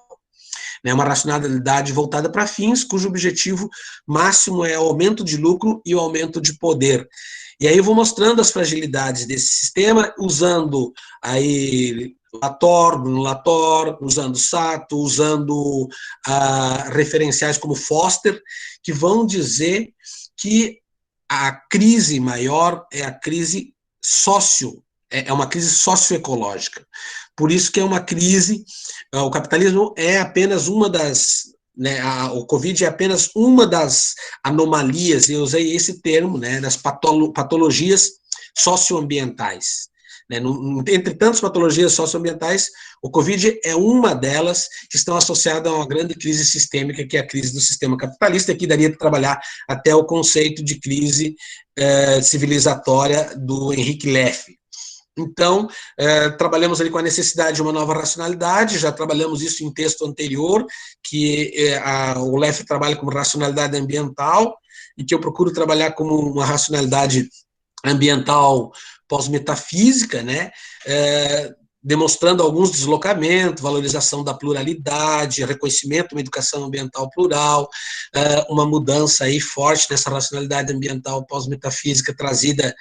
S3: É uma racionalidade voltada para fins cujo objetivo máximo é o aumento de lucro e o aumento de poder. E aí eu vou mostrando as fragilidades desse sistema, usando aí Lator, usando Sato, usando referenciais como Foster, que vão dizer que a crise maior é a crise é uma crise socioecológica. Por isso que é uma crise, o capitalismo é apenas uma das, né, o Covid é apenas uma das anomalias, eu usei esse termo, né, das patologias socioambientais. Né, entre tantas patologias socioambientais, o Covid é uma delas que estão associadas a uma grande crise sistêmica, que é a crise do sistema capitalista. Aqui daria para trabalhar até o conceito de crise civilizatória do Henrique Leffe. Então, trabalhamos ali com a necessidade de uma nova racionalidade, já trabalhamos isso em texto anterior, que o Leffe trabalha como racionalidade ambiental, e que eu procuro trabalhar como uma racionalidade ambiental pós-metafísica, né? Demonstrando alguns deslocamentos, valorização da pluralidade, reconhecimento de uma educação ambiental plural, uma mudança aí forte nessa racionalidade ambiental pós-metafísica trazida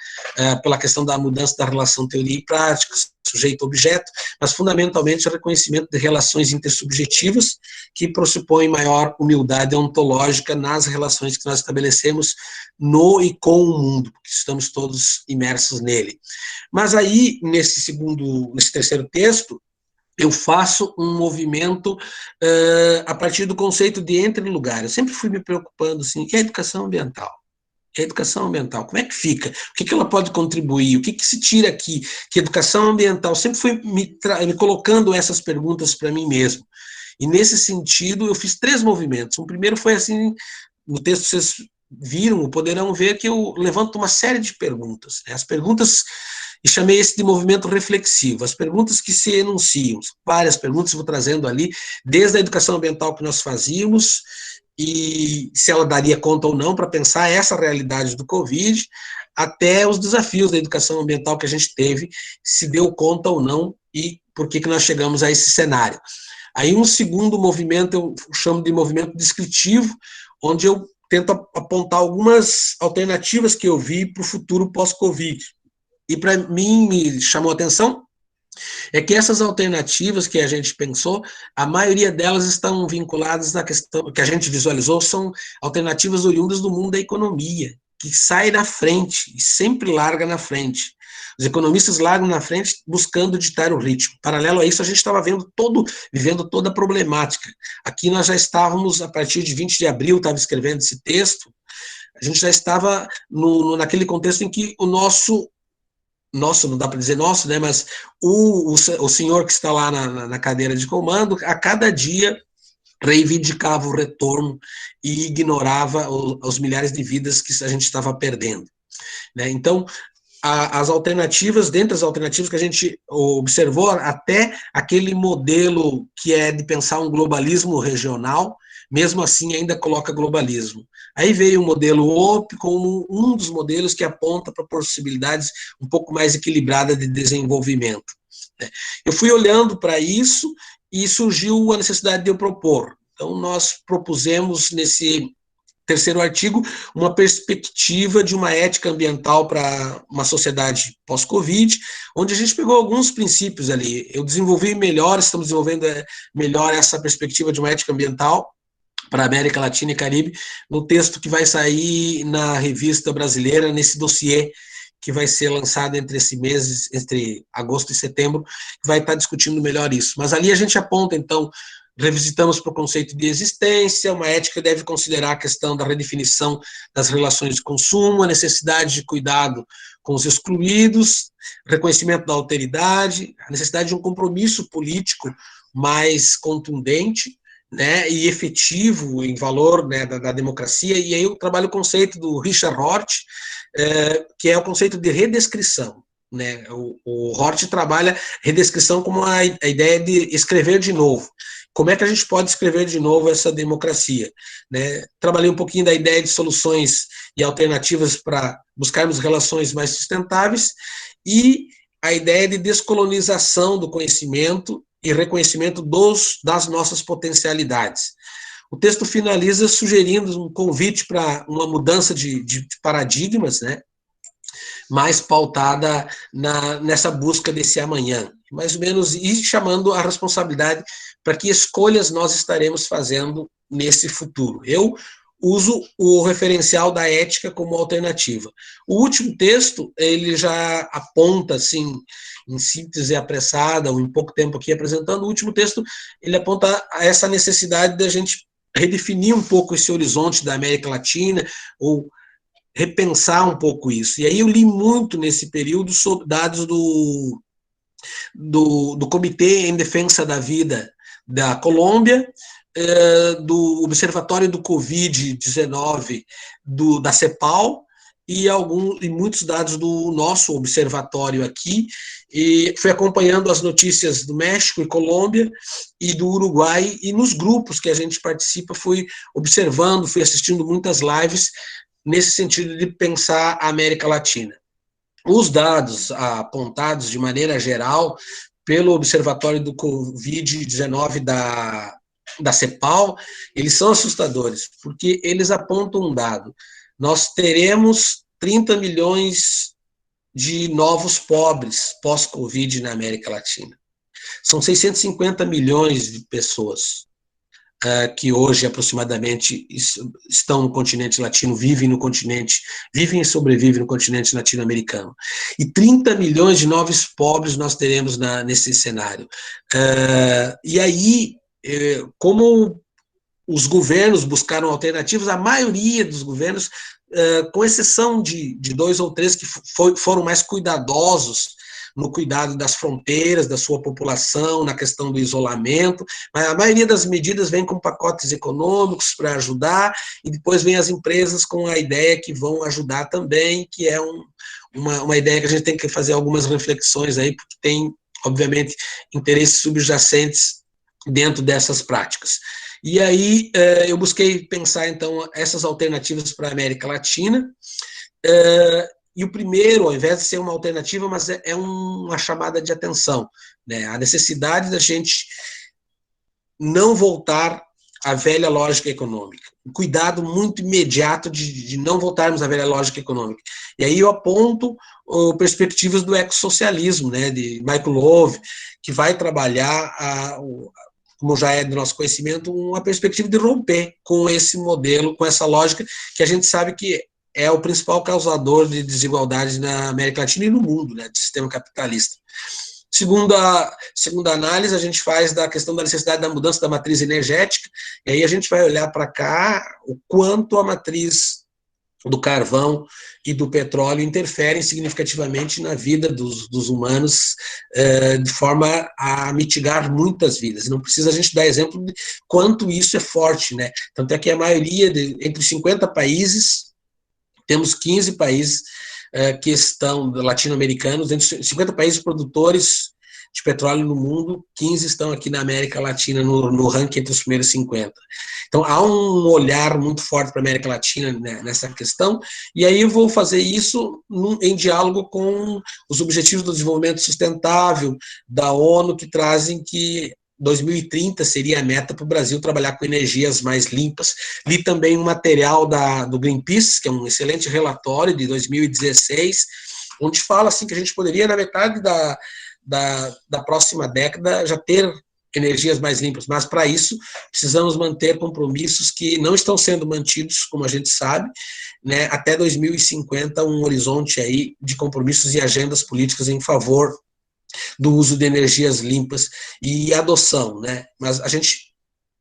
S3: pela questão da mudança da relação teoria e prática, sujeito-objeto, mas fundamentalmente o reconhecimento de relações intersubjetivas que pressupõem maior humildade ontológica nas relações que nós estabelecemos no e com o mundo, porque estamos todos imersos nele. Mas aí, nesse terceiro texto, eu faço um movimento a partir do conceito de entre lugar. Eu sempre fui me preocupando, assim, e a educação ambiental? A educação ambiental, como é que fica? O que ela pode contribuir? O que se tira aqui? Que educação ambiental? Sempre fui me colocando essas perguntas para mim mesmo. E, nesse sentido, eu fiz 3 movimentos. O primeiro foi assim, no texto vocês viram, ou poderão ver que eu levanto uma série de perguntas. Né? As perguntas, e chamei esse de movimento reflexivo, as perguntas que se enunciam, várias perguntas vou trazendo ali, desde a educação ambiental que nós fazíamos, e se ela daria conta ou não para pensar essa realidade do Covid, até os desafios da educação ambiental que a gente teve, se deu conta ou não, e por que nós chegamos a esse cenário. Aí um segundo movimento, eu chamo de movimento descritivo, onde eu tento apontar algumas alternativas que eu vi para o futuro pós-Covid. E para mim me chamou a atenção é que essas alternativas que a gente pensou, a maioria delas estão vinculadas na questão que a gente visualizou, são alternativas oriundas do mundo da economia, que sai na frente, e sempre larga na frente. Os economistas largam na frente buscando ditar o ritmo. Paralelo a isso, a gente estava vivendo toda a problemática. Aqui nós já estávamos, a partir de 20 de abril, estava escrevendo esse texto, a gente já estava naquele contexto em que o nosso, não dá para dizer nosso, né, mas o senhor que está lá na cadeira de comando, a cada dia reivindicava o retorno e ignorava os milhares de vidas que a gente estava perdendo. Né? Então, as alternativas, dentre as alternativas que a gente observou, até aquele modelo que é de pensar um globalismo regional, mesmo assim ainda coloca globalismo. Aí veio o modelo OP como um dos modelos que aponta para possibilidades um pouco mais equilibradas de desenvolvimento. Eu fui olhando para isso e surgiu a necessidade de eu propor. Então, nós propusemos nesse terceiro artigo uma perspectiva de uma ética ambiental para uma sociedade pós-Covid, onde a gente pegou alguns princípios ali. Eu desenvolvi melhor, estamos desenvolvendo melhor essa perspectiva de uma ética ambiental para a América Latina e Caribe, no texto que vai sair na revista brasileira, nesse dossiê que vai ser lançado entre esses meses, entre agosto e setembro, que vai estar discutindo melhor isso. Mas ali a gente aponta, então, revisitamos para o conceito de existência, uma ética deve considerar a questão da redefinição das relações de consumo, a necessidade de cuidado com os excluídos, reconhecimento da alteridade, a necessidade de um compromisso político mais contundente, né, e efetivo em valor, né, da democracia. E aí eu trabalho o conceito do Richard Hort, que é o conceito de redescrição. Né? O Hort trabalha redescrição como a ideia de escrever de novo. Como é que a gente pode escrever de novo essa democracia? Né? Trabalhei um pouquinho da ideia de soluções e alternativas para buscarmos relações mais sustentáveis e a ideia de descolonização do conhecimento e reconhecimento das nossas potencialidades. O texto finaliza sugerindo um convite para uma mudança de paradigmas, né? Mais pautada nessa busca desse amanhã, mais ou menos, e chamando a responsabilidade para que escolhas nós estaremos fazendo nesse futuro. Eu uso o referencial da ética como alternativa. O último texto, ele já aponta, assim, em síntese apressada, ou em pouco tempo aqui apresentando, o último texto, ele aponta a essa necessidade da gente redefinir um pouco esse horizonte da América Latina, ou repensar um pouco isso. E aí eu li muito nesse período sobre dados do Comitê em Defesa da Vida da Colômbia, do Observatório do Covid-19 da CEPAL, e muitos dados do nosso observatório aqui, e fui acompanhando as notícias do México e Colômbia e do Uruguai, e nos grupos que a gente participa, fui observando, fui assistindo muitas lives nesse sentido de pensar a América Latina. Os dados apontados de maneira geral pelo Observatório do Covid-19 da CEPAL, eles são assustadores, porque eles apontam um dado. Nós teremos 30 milhões de novos pobres pós-Covid na América Latina. São 650 milhões de pessoas que hoje aproximadamente estão no continente latino, vivem e sobrevivem no continente latino-americano. E 30 milhões de novos pobres nós teremos nesse cenário. E aí, como os governos buscaram alternativas, a maioria dos governos, com exceção de 2 ou 3 que foram mais cuidadosos no cuidado das fronteiras, da sua população, na questão do isolamento, mas a maioria das medidas vem com pacotes econômicos para ajudar, e depois vem as empresas com a ideia que vão ajudar também, que é uma ideia que a gente tem que fazer algumas reflexões aí, porque tem, obviamente, interesses subjacentes dentro dessas práticas. E aí eu busquei pensar, então, essas alternativas para a América Latina, e o primeiro, ao invés de ser uma alternativa, mas é uma chamada de atenção, né? A necessidade da gente não voltar à velha lógica econômica. Um cuidado muito imediato de não voltarmos à velha lógica econômica. E aí eu aponto perspectivas do ecossocialismo, né, de Michael Love, que vai trabalhar, como já é do nosso conhecimento, uma perspectiva de romper com esse modelo, com essa lógica que a gente sabe que é o principal causador de desigualdade na América Latina e no mundo, né, do sistema capitalista. Segunda análise, a gente faz da questão da necessidade da mudança da matriz energética, e aí a gente vai olhar para cá o quanto a matriz do carvão e do petróleo interferem significativamente na vida dos humanos, de forma a mitigar muitas vidas. E não precisa a gente dar exemplo de quanto isso é forte, né? Tanto é que a maioria, entre 50 países, temos 15 países que estão latino-americanos, entre 50 países produtores de petróleo no mundo, 15 estão aqui na América Latina, no ranking entre os primeiros 50. Então, há um olhar muito forte para a América Latina, né, nessa questão, e aí eu vou fazer isso em diálogo com os Objetivos do Desenvolvimento Sustentável da ONU, que trazem que 2030 seria a meta para o Brasil trabalhar com energias mais limpas. Li também um material do Greenpeace, que é um excelente relatório de 2016, onde fala assim, que a gente poderia, na metade da próxima década, já ter energias mais limpas, mas para isso precisamos manter compromissos que não estão sendo mantidos, como a gente sabe, né, até 2050, um horizonte aí de compromissos e agendas políticas em favor do uso de energias limpas e adoção, né? Mas a gente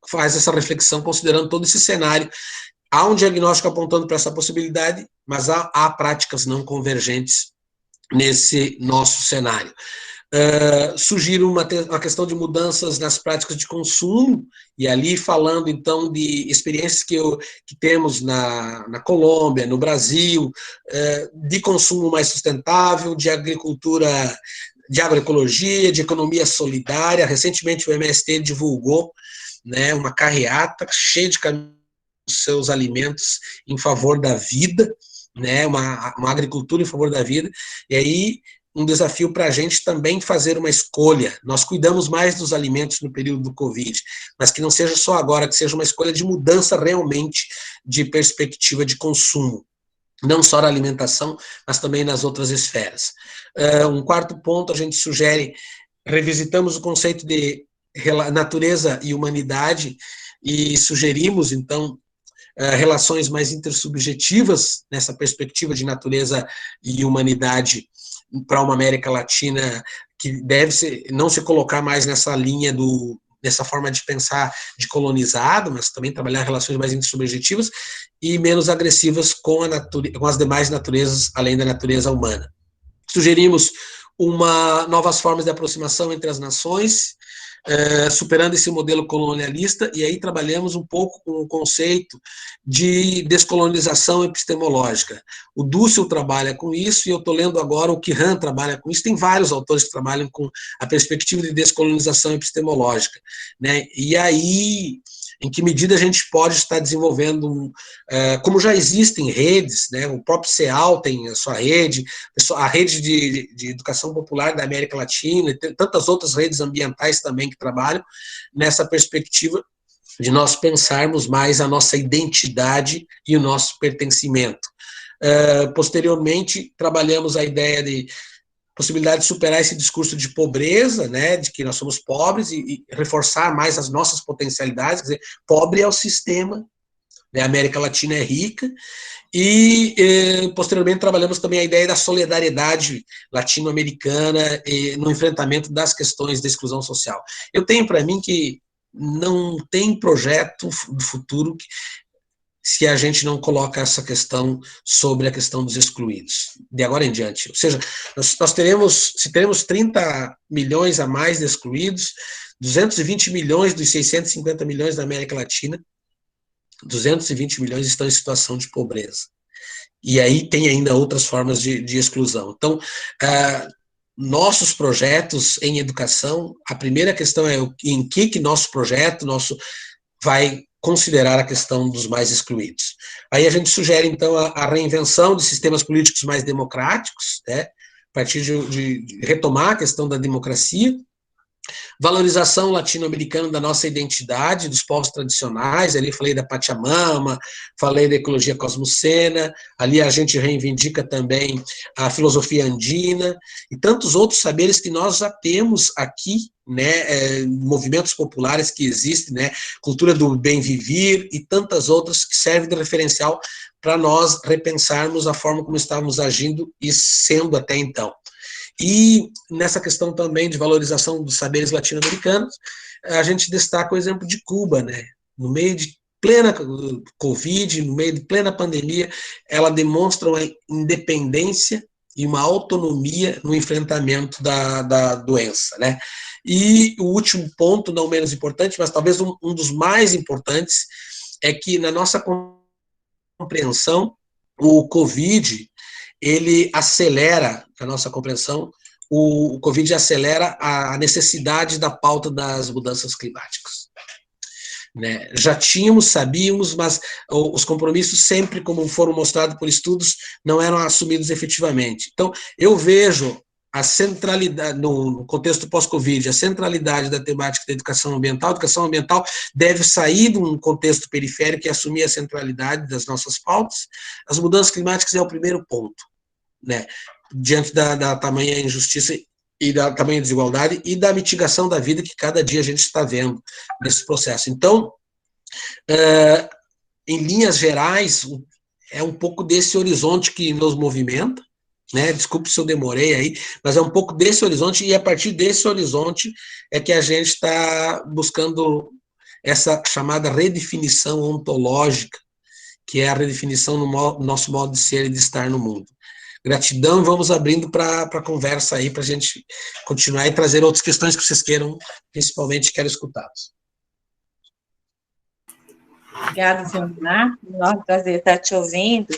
S3: faz essa reflexão considerando todo esse cenário. Há um diagnóstico apontando para essa possibilidade, mas há práticas não convergentes nesse nosso cenário. Sugiro uma questão de mudanças nas práticas de consumo, e ali falando, então, de experiências que temos na Colômbia, no Brasil, de consumo mais sustentável, de agricultura, de agroecologia, de economia solidária. Recentemente o MST divulgou, né, uma carreata cheia de seus alimentos em favor da vida, né, uma agricultura em favor da vida, e aí um desafio para a gente também fazer uma escolha. Nós cuidamos mais dos alimentos no período do Covid, mas que não seja só agora, que seja uma escolha de mudança realmente de perspectiva de consumo, não só na alimentação, mas também nas outras esferas. Um quarto ponto, a gente sugere, revisitamos o conceito de natureza e humanidade e sugerimos, então, relações mais intersubjetivas nessa perspectiva de natureza e humanidade para uma América Latina que deve não se colocar mais nessa linha dessa forma de pensar de colonizado, mas também trabalhar relações mais intersubjetivas e menos agressivas com as demais naturezas, além da natureza humana. Sugerimos novas formas de aproximação entre as nações, superando esse modelo colonialista, e aí trabalhamos um pouco com o conceito de descolonização epistemológica. O Dussel trabalha com isso, e eu estou lendo agora o Kihan trabalha com isso. Tem vários autores que trabalham com a perspectiva de descolonização epistemológica, né? E aí, em que medida a gente pode estar desenvolvendo, como já existem redes, né? O próprio CEAL tem a sua rede, a rede de educação popular da América Latina, e tem tantas outras redes ambientais também que trabalham nessa perspectiva de nós pensarmos mais a nossa identidade e o nosso pertencimento. Posteriormente, trabalhamos a ideia de possibilidade de superar esse discurso de pobreza, né, de que nós somos pobres, e reforçar mais as nossas potencialidades. Quer dizer, pobre é o sistema, né, a América Latina é rica, e posteriormente trabalhamos também a ideia da solidariedade latino-americana no enfrentamento das questões da exclusão social. Eu tenho para mim que não tem projeto do futuro se a gente não coloca essa questão sobre a questão dos excluídos, de agora em diante. Ou seja, se teremos 30 milhões a mais de excluídos, 220 milhões dos 650 milhões da América Latina, 220 milhões estão em situação de pobreza. E aí tem ainda outras formas de exclusão. Então, nossos projetos em educação, a primeira questão é em que nosso projeto vai considerar a questão dos mais excluídos. Aí a gente sugere, então, a reinvenção de sistemas políticos mais democráticos, né, a partir de retomar a questão da democracia, valorização latino-americana da nossa identidade, dos povos tradicionais. Ali falei da Pachamama, falei da ecologia cosmocena, ali a gente reivindica também a filosofia andina e tantos outros saberes que nós já temos aqui, né, movimentos populares que existem, né, cultura do bem viver e tantas outras que servem de referencial para nós repensarmos a forma como estávamos agindo e sendo até então. E nessa questão também de valorização dos saberes latino-americanos, a gente destaca o exemplo de Cuba, né? No meio de plena Covid, no meio de plena pandemia, ela demonstra uma independência e uma autonomia no enfrentamento da doença, né? E o último ponto, não menos importante, mas talvez um dos mais importantes, é que na nossa compreensão, o Covid, ele acelera, a nossa compreensão, o Covid acelera a necessidade da pauta das mudanças climáticas. Né? Já sabíamos, mas os compromissos sempre, como foram mostrados por estudos, não eram assumidos efetivamente. Então, eu vejo a centralidade, no contexto pós-Covid, a centralidade da temática da educação ambiental. A educação ambiental deve sair de um contexto periférico e assumir a centralidade das nossas pautas. As mudanças climáticas é o primeiro ponto, né? Diante da tamanha injustiça e da tamanha desigualdade e da mitigação da vida que cada dia a gente está vendo nesse processo. Então, em linhas gerais, é um pouco desse horizonte que nos movimenta, né? Desculpe se eu demorei aí, mas é um pouco desse horizonte, e a partir desse horizonte é que a gente está buscando essa chamada redefinição ontológica, que é a redefinição no nosso modo de ser e de estar no mundo. Gratidão, e vamos abrindo para a conversa aí, para a gente continuar e trazer outras questões que vocês queiram, principalmente quero escutá-los.
S2: Obrigada, Vilmar. Enorme prazer estar te ouvindo.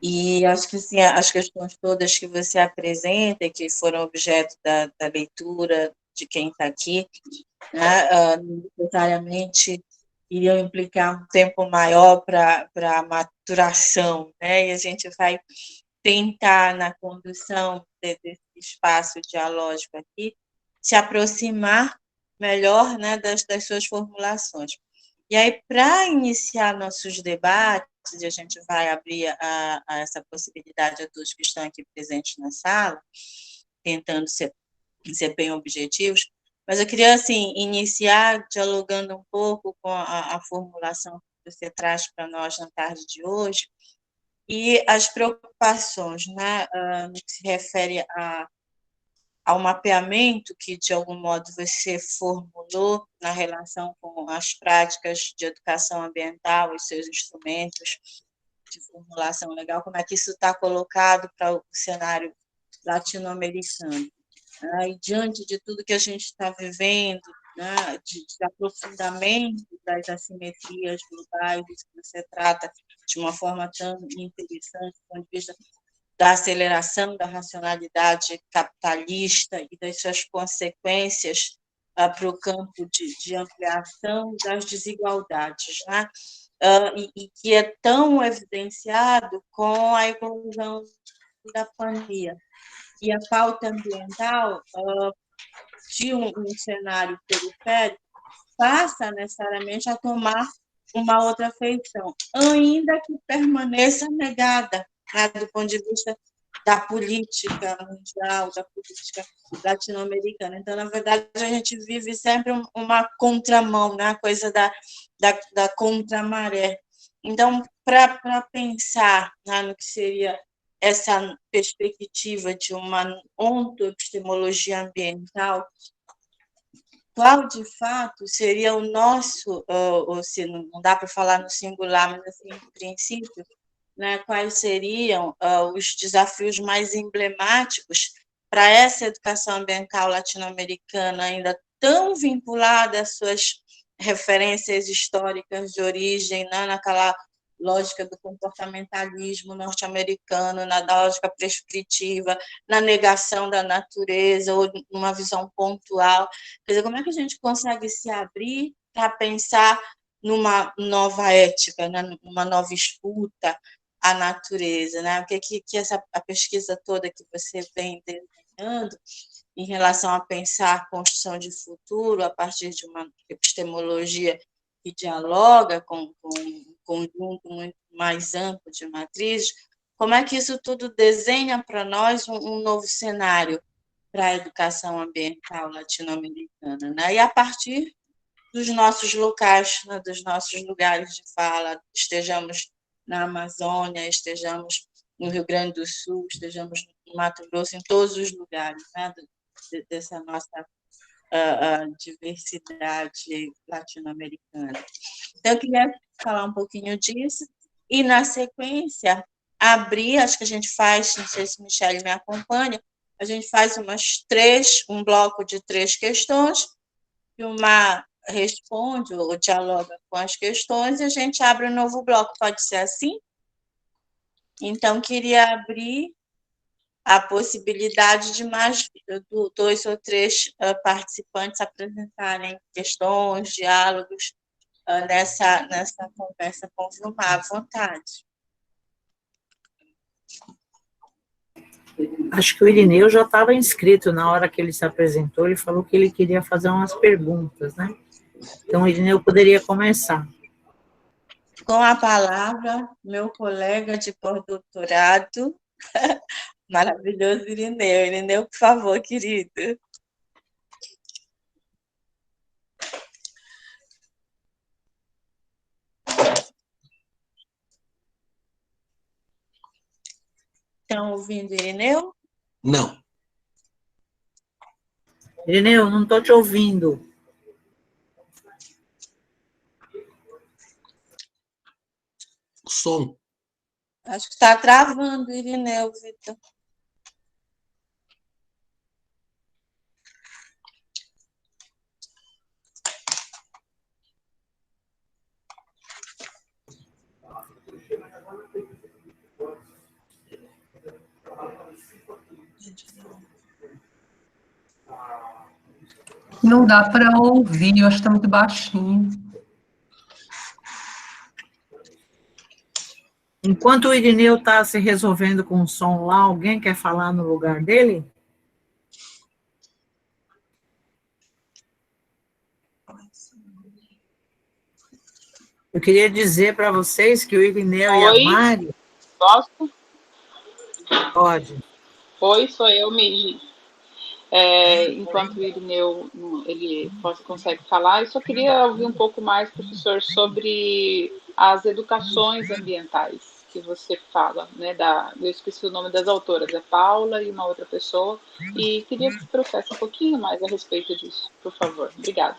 S2: E acho que assim, as questões todas que você apresenta, que foram objeto da leitura de quem está aqui, né, necessariamente iriam implicar um tempo maior para a maturação, né? E a gente vai tentar, na condução desse espaço dialógico aqui, se aproximar melhor, né, das suas formulações. E aí, para iniciar nossos debates, e a gente vai abrir a essa possibilidade a todos que estão aqui presentes na sala, tentando ser bem objetivos, mas eu queria, assim, iniciar dialogando um pouco com a formulação que você traz para nós na tarde de hoje, e as preocupações, né, no que se refere ao mapeamento que, de algum modo, você formulou na relação com as práticas de educação ambiental e seus instrumentos de formulação legal, como é que isso está colocado para o cenário latino-americano. E diante de tudo que a gente está vivendo, né, de aprofundamento das assimetrias globais, que você trata de uma forma tão interessante, do ponto de vista da aceleração da racionalidade capitalista e das suas consequências para o campo de ampliação das desigualdades, né? E que é tão evidenciado com a eclosão da pandemia. E a pauta ambiental de um cenário periférico passa necessariamente a tomar uma outra feição, ainda que permaneça negada, né, do ponto de vista da política mundial, da política latino-americana. Então, na verdade, a gente vive sempre uma contramão, né, a coisa da contramaré. Então, para pensar, né, no que seria essa perspectiva de uma ontoepistemologia ambiental, qual, de fato, seria o nosso, ou se não dá para falar no singular, mas, assim, em princípio, né, quais seriam os desafios mais emblemáticos para essa educação ambiental latino-americana, ainda tão vinculada às suas referências históricas de origem, né, naquela lógica do comportamentalismo norte-americano, na lógica prescritiva, na negação da natureza, ou numa visão pontual. Quer dizer, como é que a gente consegue se abrir para pensar numa nova ética, né, numa nova escuta à natureza, né? O que a pesquisa toda que você vem desenhando em relação a pensar a construção de futuro a partir de uma epistemologia que dialoga com um conjunto muito mais amplo de matrizes, como é que isso tudo desenha para nós um novo cenário para a educação ambiental latino-americana, né? E a partir dos nossos locais, né, dos nossos lugares de fala, estejamos na Amazônia, estejamos no Rio Grande do Sul, estejamos no Mato Grosso, em todos os lugares, né, dessa nossa diversidade latino-americana. Então, eu queria falar um pouquinho disso, e, na sequência, abrir, acho que a gente faz, não sei se Michele me acompanha, a gente faz um bloco de 3 questões, e uma responde ou dialoga com as questões, e a gente abre um novo bloco, pode ser assim? Então, queria abrir a possibilidade de mais 2 ou 3 participantes apresentarem questões, diálogos nessa conversa com o Vilmar, à vontade.
S1: Acho que o Irineu já estava inscrito na hora que ele se apresentou, ele falou que ele queria fazer umas perguntas, né? Então, o Irineu poderia começar.
S2: Com a palavra, meu colega de pós-doutorado, maravilhoso Irineu. Irineu, por favor, querido. Estão ouvindo, Irineu?
S3: Não.
S1: Irineu, não estou te ouvindo.
S3: Som.
S2: Acho que está travando, Irineu, Vitor.
S5: Não dá para ouvir, eu acho que está muito baixinho.
S1: Enquanto o Irineu está se resolvendo com o som lá, alguém quer falar no lugar dele? Eu queria dizer para vocês que o Irineu e a Mari...
S6: Posso?
S1: Pode.
S6: Oi, sou eu, Migi. Enquanto o Irineu ele consegue falar, eu só queria ouvir um pouco mais, professor, sobre as educações ambientais que você fala, né? Eu esqueci o nome das autoras, é Paula e uma outra pessoa, e queria que você trouxesse um pouquinho mais a respeito disso, por favor. Obrigada.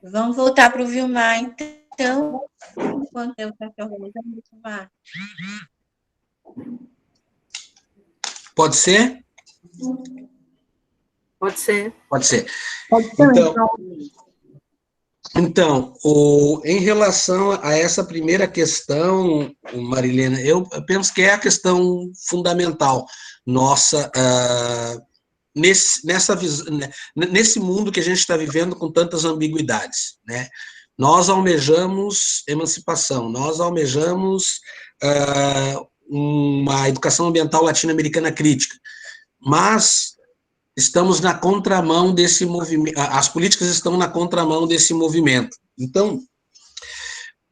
S2: Vamos voltar para o Vilmar, então, enquanto eu estou organizando o Vilmar.
S3: Pode ser?
S1: Pode ser.
S3: Pode ser.
S5: Pode ser,
S3: Então, em relação a essa primeira questão, Marilena, eu penso que é a questão fundamental nossa nesse mundo que a gente está vivendo com tantas ambiguidades, né? Nós almejamos emancipação, nós almejamos uma educação ambiental latino-americana crítica, mas estamos na contramão desse movimento, as políticas estão na contramão desse movimento. Então,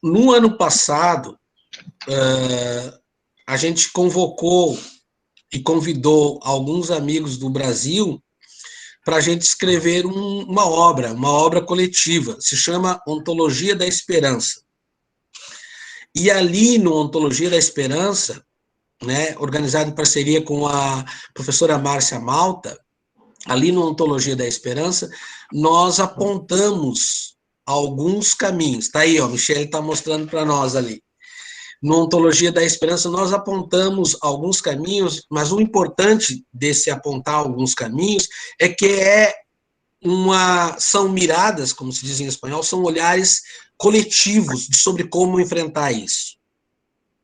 S3: no ano passado, a gente convocou e convidou alguns amigos do Brasil para a gente escrever uma obra coletiva, se chama Ontologia da Esperança. E ali no Ontologia da Esperança, né, organizado em parceria com a professora Márcia Malta, ali no Ontologia da Esperança, nós apontamos alguns caminhos. Está aí, ó, Michele está mostrando para nós ali. No Ontologia da Esperança, nós apontamos alguns caminhos, mas o importante desse apontar alguns caminhos é que são miradas, como se diz em espanhol, são olhares coletivos sobre como enfrentar isso,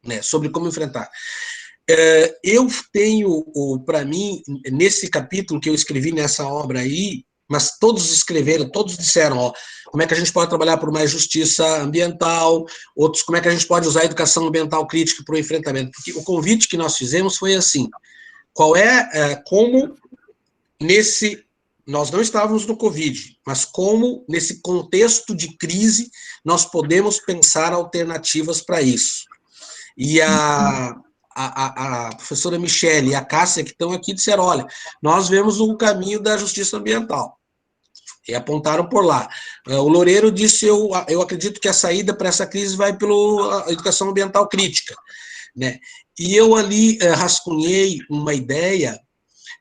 S3: né? Sobre como enfrentar. Eu tenho, para mim, nesse capítulo que eu escrevi nessa obra aí, mas todos escreveram, todos disseram, ó, como é que a gente pode trabalhar por mais justiça ambiental, outros, como é que a gente pode usar a educação ambiental crítica para o enfrentamento, porque o convite que nós fizemos foi assim, como nós não estávamos no Covid, mas como nesse contexto de crise nós podemos pensar alternativas para isso. E a professora Michele e a Cássia, que estão aqui, disseram, olha, nós vemos o caminho da justiça ambiental, e apontaram por lá. O Loureiro disse, eu acredito que a saída para essa crise vai pela educação ambiental crítica, né? E eu ali rascunhei uma ideia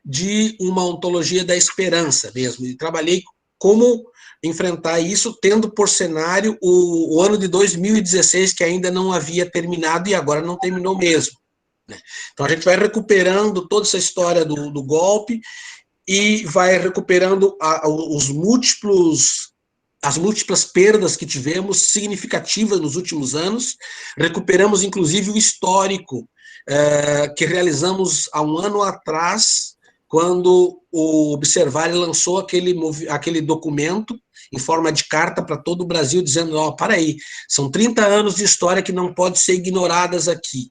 S3: de uma ontologia da esperança mesmo, e trabalhei como enfrentar isso, tendo por cenário o ano de 2016, que ainda não havia terminado e agora não terminou mesmo, né? Então a gente vai recuperando toda essa história do golpe e vai recuperando as múltiplas perdas que tivemos, significativas nos últimos anos, recuperamos inclusive o histórico que realizamos há um ano atrás, quando o Observar lançou aquele documento em forma de carta para todo o Brasil, dizendo, ó, para aí, são 30 anos de história que não podem ser ignoradas aqui.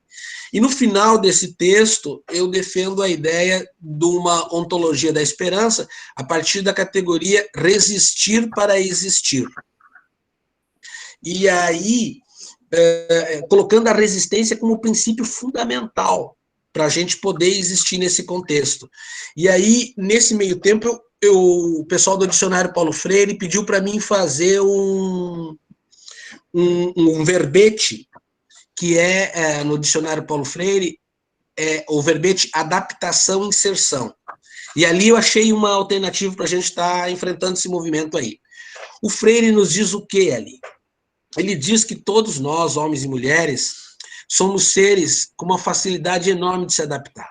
S3: E no final desse texto, eu defendo a ideia de uma ontologia da esperança a partir da categoria resistir para existir. E aí, colocando a resistência como princípio fundamental para a gente poder existir nesse contexto. E aí, nesse meio tempo, o pessoal do Dicionário Paulo Freire pediu para mim fazer um verbete, que no Dicionário Paulo Freire, o verbete adaptação e inserção. E ali eu achei uma alternativa para a gente estar enfrentando esse movimento aí. O Freire nos diz o que ali? Ele diz que todos nós, homens e mulheres, somos seres com uma facilidade enorme de se adaptar.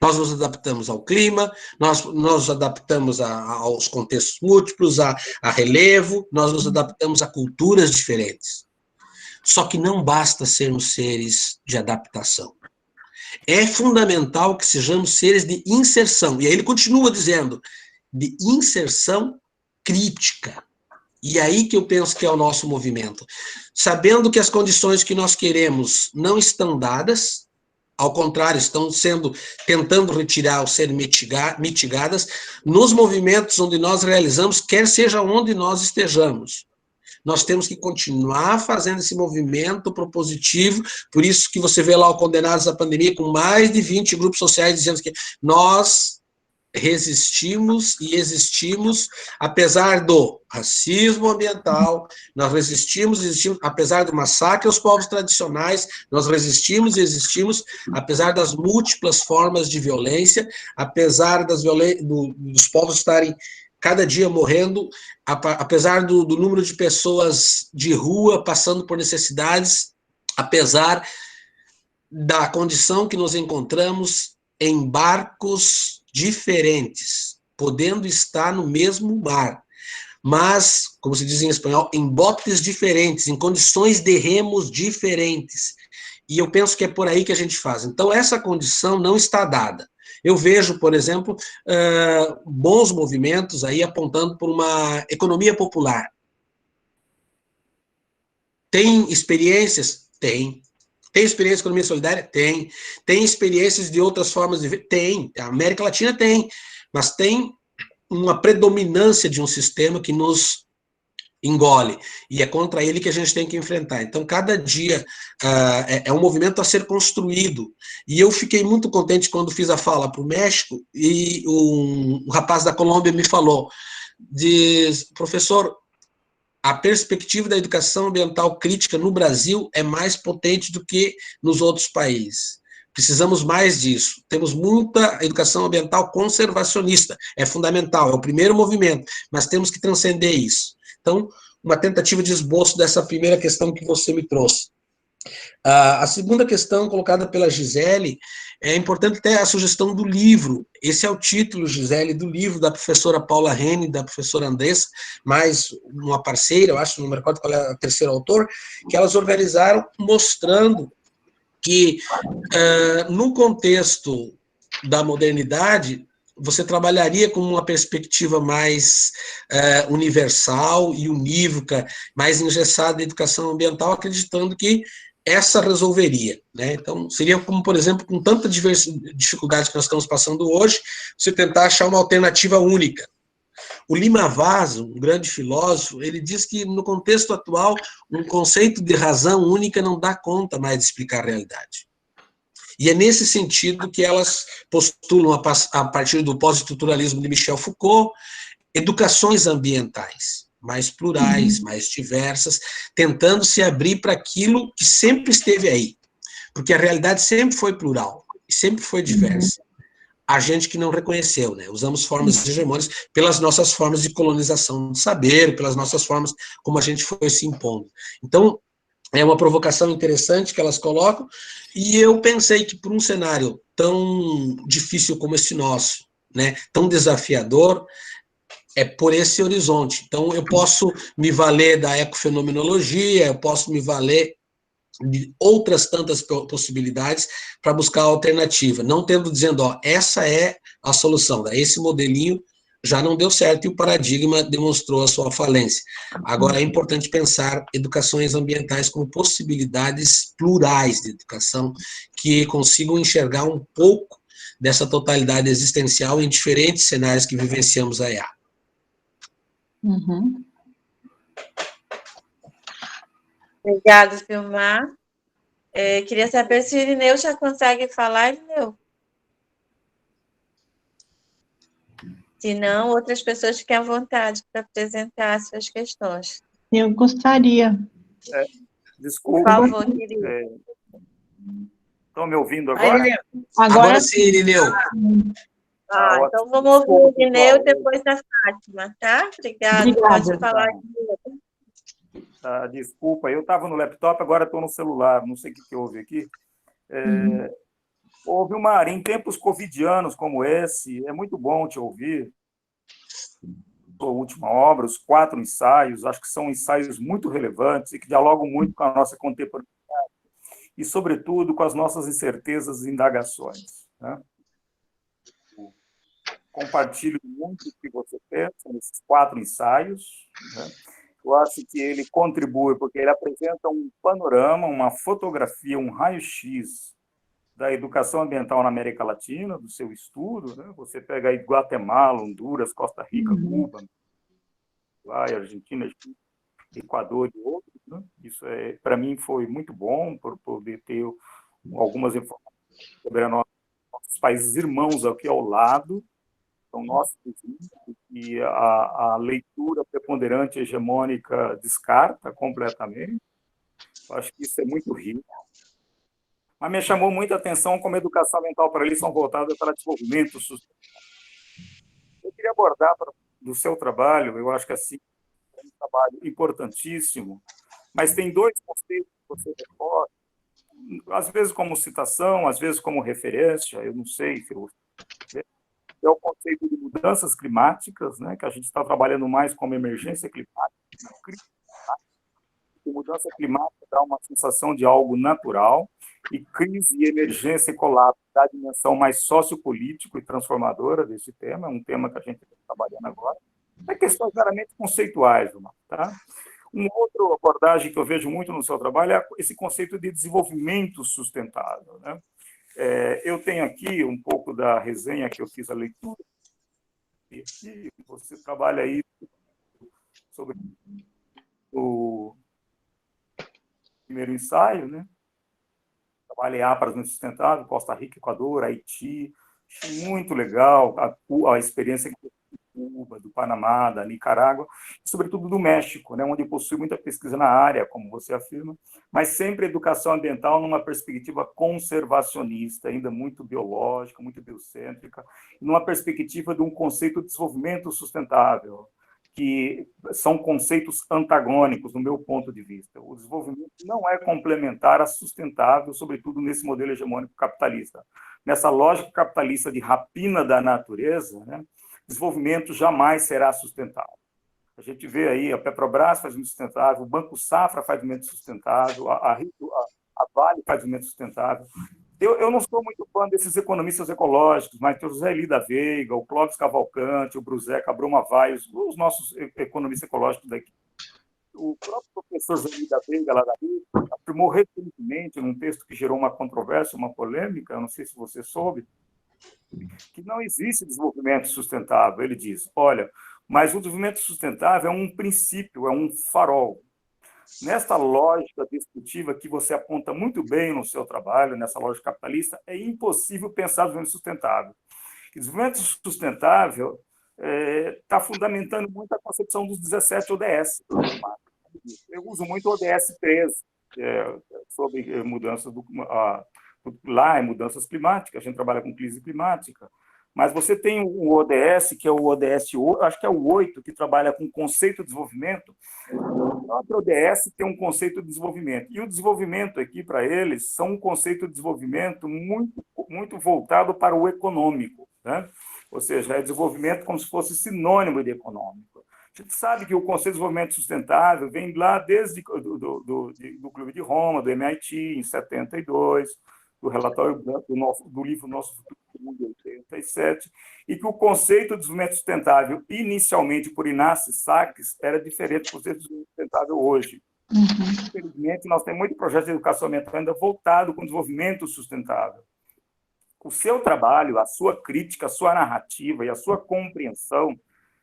S3: Nós nos adaptamos ao clima, nós nos adaptamos aos contextos múltiplos, a relevo, nós nos adaptamos a culturas diferentes. Só que não basta sermos seres de adaptação. É fundamental que sejamos seres de inserção. E aí ele continua dizendo, de inserção crítica. E aí que eu penso que é o nosso movimento. Sabendo que as condições que nós queremos não estão dadas, ao contrário, estão tentando retirar ou ser mitigadas, nos movimentos onde nós realizamos, quer seja onde nós estejamos. Nós temos que continuar fazendo esse movimento propositivo, por isso que você vê lá o Condenados à Pandemia, com mais de 20 grupos sociais dizendo que nós resistimos e existimos, apesar do racismo ambiental, nós resistimos e existimos, apesar do massacre aos povos tradicionais, nós resistimos e existimos, apesar das múltiplas formas de violência, apesar dos povos estarem cada dia morrendo, apesar do número de pessoas de rua passando por necessidades, apesar da condição que nos encontramos em barcos diferentes, podendo estar no mesmo mar, mas, como se diz em espanhol, em botes diferentes, em condições de remos diferentes. E eu penso que é por aí que a gente faz. Então, essa condição não está dada. Eu vejo, por exemplo, bons movimentos aí apontando por uma economia popular. Tem experiências? Tem. Tem experiência de economia solidária? Tem. Tem experiências de outras formas de ver? Tem. A América Latina tem. Mas tem uma predominância de um sistema que nos engole. E é contra ele que a gente tem que enfrentar. Então, cada dia é um movimento a ser construído. E eu fiquei muito contente quando fiz a fala para o México e um rapaz da Colômbia me falou, diz, professor, a perspectiva da educação ambiental crítica no Brasil é mais potente do que nos outros países. Precisamos mais disso. Temos muita educação ambiental conservacionista. É fundamental, é o primeiro movimento, mas temos que transcender isso. Então, uma tentativa de esboço dessa primeira questão que você me trouxe. A segunda questão colocada pela Gisele, é importante ter a sugestão do livro. Esse é o título, Gisele, do livro da professora Paula Rene, da professora Andressa, mais uma parceira, eu acho, não me recordo qual é a terceira autor, que elas organizaram mostrando que, no contexto da modernidade, você trabalharia com uma perspectiva mais universal e unívoca, mais engessada da educação ambiental, acreditando que essa resolveria, né? Então, seria como, por exemplo, com tanta dificuldade que nós estamos passando hoje, você tentar achar uma alternativa única. O Lima Vaz, um grande filósofo, ele diz que, no contexto atual, um conceito de razão única não dá conta mais de explicar a realidade. E é nesse sentido que elas postulam, a partir do pós-estruturalismo de Michel Foucault, educações ambientais, mais plurais, mais diversas, tentando se abrir para aquilo que sempre esteve aí. Porque a realidade sempre foi plural, e sempre foi diversa. A gente que não reconheceu, né? Usamos formas hegemônicas pelas nossas formas de colonização do saber, pelas nossas formas como a gente foi se impondo. Então, é uma provocação interessante que elas colocam, e eu pensei que por um cenário tão difícil como esse nosso, né, tão desafiador, é por esse horizonte. Então, eu posso me valer da ecofenomenologia, eu posso me valer de outras tantas possibilidades para buscar a alternativa, não tendo dizendo, ó, essa é a solução, daí esse modelinho já não deu certo e o paradigma demonstrou a sua falência. Agora, é importante pensar educações ambientais como possibilidades plurais de educação que consigam enxergar um pouco dessa totalidade existencial em diferentes cenários que vivenciamos a IA.
S5: Uhum.
S2: Obrigada, Vilmar. Queria saber se o Irineu já consegue falar, Irineu. Se não, outras pessoas fiquem à vontade para apresentar as suas questões.
S7: Eu gostaria.
S2: Por favor, querido.
S8: Estão me ouvindo agora?
S3: Agora sim, Irineu.
S2: Então vamos ouvir o Irineu e depois a Fátima, tá? Obrigada. Pode falar, Irineu.
S8: Desculpa, eu estava no laptop, agora estou no celular, não sei o que houve aqui. Vilmar, em tempos covidianos como esse, é muito bom te ouvir. Sua última obra, os 4 ensaios, acho que são ensaios muito relevantes e que dialogam muito com a nossa contemporaneidade e, sobretudo, com as nossas incertezas e indagações, né? Compartilho muito o que você pensa nesses 4 ensaios, né? Eu acho que ele contribui porque ele apresenta um panorama, uma fotografia, um raio-x da educação ambiental na América Latina, do seu estudo, né? Você pega aí Guatemala, Honduras, Costa Rica, Cuba, Argentina, Equador e outros, né? Isso, para mim, foi muito bom, por poder ter algumas informações sobre nossos países irmãos aqui ao lado, são nossos vizinhos, e a leitura preponderante hegemônica descarta completamente. Eu acho que isso é muito rico. Mas me chamou muita atenção como a educação ambiental para eles são voltadas para desenvolvimento sustentável. Eu queria abordar do seu trabalho, eu acho que assim, é um trabalho importantíssimo, mas tem 2 conceitos que você recorre, às vezes como citação, às vezes como referência, eu não sei se eu... É o conceito de mudanças climáticas, né, que a gente está trabalhando mais como emergência climática, e mudança climática dá uma sensação de algo natural, e crise e emergência e colapso dá a dimensão mais sociopolítico e transformadora desse tema, é um tema que a gente está trabalhando agora. É questões claramente conceituais, tá? Uma outra abordagem que eu vejo muito no seu trabalho é esse conceito de desenvolvimento sustentável, né? Eu tenho aqui um pouco da resenha que eu fiz a leitura, e aqui você trabalha aí sobre o primeiro ensaio, né? Trabalhei para o sustentável, Costa Rica, Equador, Haiti, achei muito legal a experiência que Cuba, do Panamá, da Nicarágua, e sobretudo do México, né, onde possui muita pesquisa na área, como você afirma, mas sempre educação ambiental numa perspectiva conservacionista, ainda muito biológica, muito biocêntrica, numa perspectiva de um conceito de desenvolvimento sustentável, que são conceitos antagônicos, no meu ponto de vista. O desenvolvimento não é complementar a sustentável, sobretudo nesse modelo hegemônico capitalista. Nessa lógica capitalista de rapina da natureza, né, desenvolvimento jamais será sustentável. A gente vê aí, a Petrobras faz desenvolvimento sustentável, o Banco Safra faz desenvolvimento sustentável, a Vale faz desenvolvimento sustentável. Eu não sou muito fã desses economistas ecológicos, mas tem o José Eli da Veiga, o Clóvis Cavalcante, o Bruseca, a Bruma Vaios, os nossos economistas ecológicos daqui. O próprio professor José Eli da Veiga, lá da Rio, afirmou recentemente, num texto que gerou uma controvérsia, uma polêmica, eu não sei se você soube, que não existe desenvolvimento sustentável. Ele diz, olha, mas o desenvolvimento sustentável é um princípio, é um farol. Nesta lógica destrutiva que você aponta muito bem no seu trabalho, nessa lógica capitalista, é impossível pensar desenvolvimento sustentável. E desenvolvimento sustentável está fundamentando muito a concepção dos 17 ODS. Eu uso muito o ODS 13, sobre mudanças lá é mudanças climáticas, a gente trabalha com crise climática, mas você tem o ODS, que é o ODS, acho que é o 8, que trabalha com conceito de desenvolvimento. O próprio ODS tem um conceito de desenvolvimento, e o desenvolvimento aqui, para eles, são um conceito de desenvolvimento muito, muito voltado para o econômico, né? Ou seja, é desenvolvimento como se fosse sinônimo de econômico. A gente sabe que o Conselho de Desenvolvimento Sustentável vem lá desde do Clube de Roma, do MIT, em 72, do relatório do livro Nosso Futuro Comum, de 87, e que o conceito de desenvolvimento sustentável, inicialmente por Inácio Sachs, era diferente do conceito de desenvolvimento sustentável hoje. Infelizmente, nós temos muito projeto de educação ambiental ainda voltado com o desenvolvimento sustentável. O seu trabalho, a sua crítica, a sua narrativa e a sua compreensão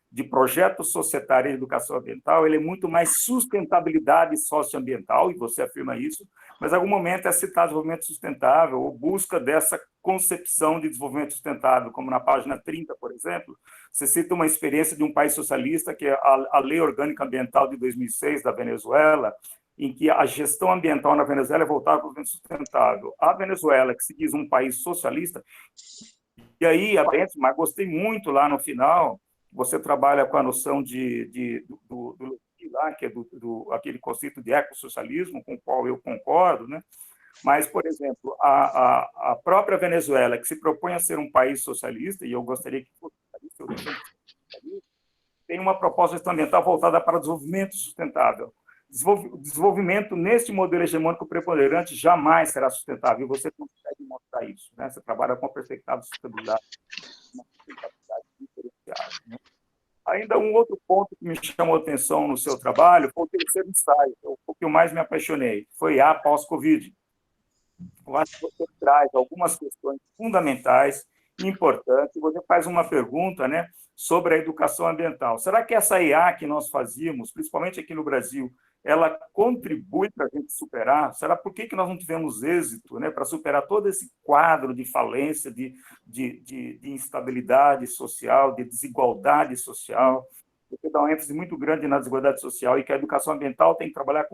S8: de projeto societário de educação ambiental, ele é muito mais sustentabilidade socioambiental, e você afirma isso, mas em algum momento é citado desenvolvimento sustentável, ou busca dessa concepção de desenvolvimento sustentável, como na página 30, por exemplo, você cita uma experiência de um país socialista, que é a Lei Orgânica Ambiental de 2006, da Venezuela, em que a gestão ambiental na Venezuela é voltada para o desenvolvimento sustentável. A Venezuela, que se diz um país socialista, e aí, mas gostei muito lá no final, você trabalha com a noção do lá, que é aquele conceito de ecossocialismo, com o qual eu concordo, né? Mas, por exemplo, a própria Venezuela, que se propõe a ser um país socialista, e eu gostaria que fosse socialista, tem uma proposta ambiental voltada para o desenvolvimento sustentável. Desenvolvimento neste modelo hegemônico preponderante jamais será sustentável, e você consegue mostrar isso, né? Você trabalha com a perspectiva de sustentabilidade, uma sustentabilidade diferenciada, né? Ainda um outro ponto que me chamou a atenção no seu trabalho foi o terceiro ensaio, o que eu mais me apaixonei, foi a pós-Covid. Eu acho que você traz algumas questões fundamentais e importantes, e você faz uma pergunta, né, sobre a educação ambiental. Será que essa IA que nós fazíamos, principalmente aqui no Brasil, ela contribui para a gente superar? Será por que nós não tivemos êxito, né, para superar todo esse quadro de falência, de instabilidade social, de desigualdade social? Você dá uma ênfase muito grande na desigualdade social e que a educação ambiental tem que trabalhar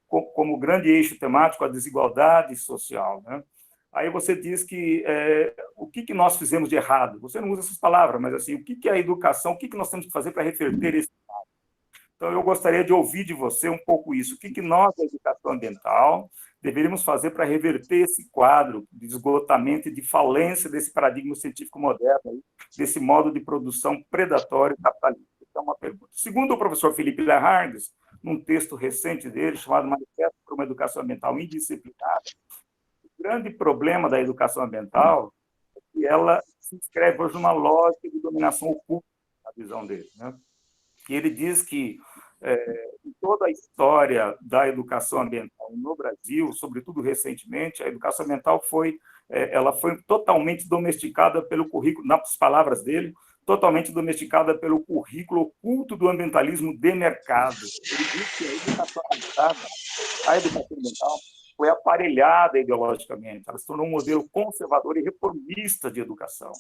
S8: como grande eixo temático a desigualdade social, né? Aí você diz que o que nós fizemos de errado? Você não usa essas palavras, mas assim, o que é a educação? O que nós temos que fazer para reverter esse quadro? Então, eu gostaria de ouvir de você um pouco isso. O que nós, da educação ambiental, deveríamos fazer para reverter esse quadro de esgotamento e de falência desse paradigma científico moderno, desse modo de produção predatório capitalista? Essa é uma pergunta. Segundo o professor Felipe Lahargues, num texto recente dele, chamado Manifesto para uma Educação Ambiental Indisciplinada, o grande problema da educação ambiental é que ela se inscreve hoje numa lógica de dominação oculta, na visão dele, né? E ele diz que em toda a história da educação ambiental no Brasil, sobretudo recentemente, a educação ambiental ela foi totalmente domesticada pelo currículo, nas palavras dele, totalmente domesticada pelo currículo oculto do ambientalismo de mercado. Ele diz que a educação ambiental foi aparelhada ideologicamente, ela se tornou um modelo conservador e reformista de educação.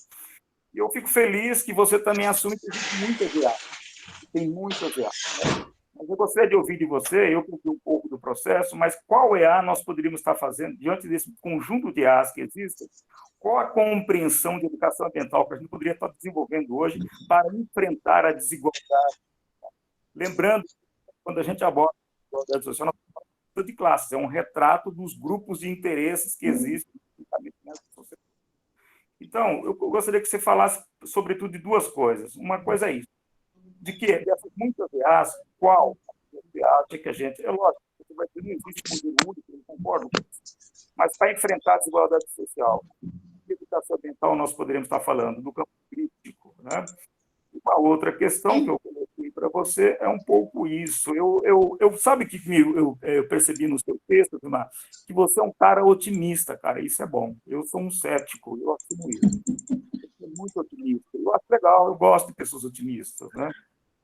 S8: E eu fico feliz que você também assume que existe muitas IAs. Tem muitas IAs, né? Mas eu gostaria de ouvir de você, eu cumpri um pouco do processo, mas qual EA nós poderíamos estar fazendo diante desse conjunto de EAs que existem? Qual a compreensão de educação ambiental que a gente poderia estar desenvolvendo hoje para enfrentar a desigualdade? Lembrando, quando a gente aborda a desigualdade social, nós estamos falando de classes, é um retrato dos grupos de interesses que existem nessa sociedade. Então, eu gostaria que você falasse, sobretudo, de duas coisas. Uma coisa é isso, de que dessas muitas EAs, qual você acha que a gente... É lógico, você vai dizer, não existe modelo único, eu concordo com isso, mas para enfrentar a desigualdade social, de educação ambiental nós poderíamos estar falando do campo crítico, né? E uma outra questão que eu coloquei para você é um pouco isso. Eu sabe que eu percebi no seu texto, Vilmar, que você é um cara otimista, cara, isso é bom. Eu sou um cético, eu assumo isso. Eu sou muito otimista. Eu acho legal, eu gosto de pessoas otimistas, né?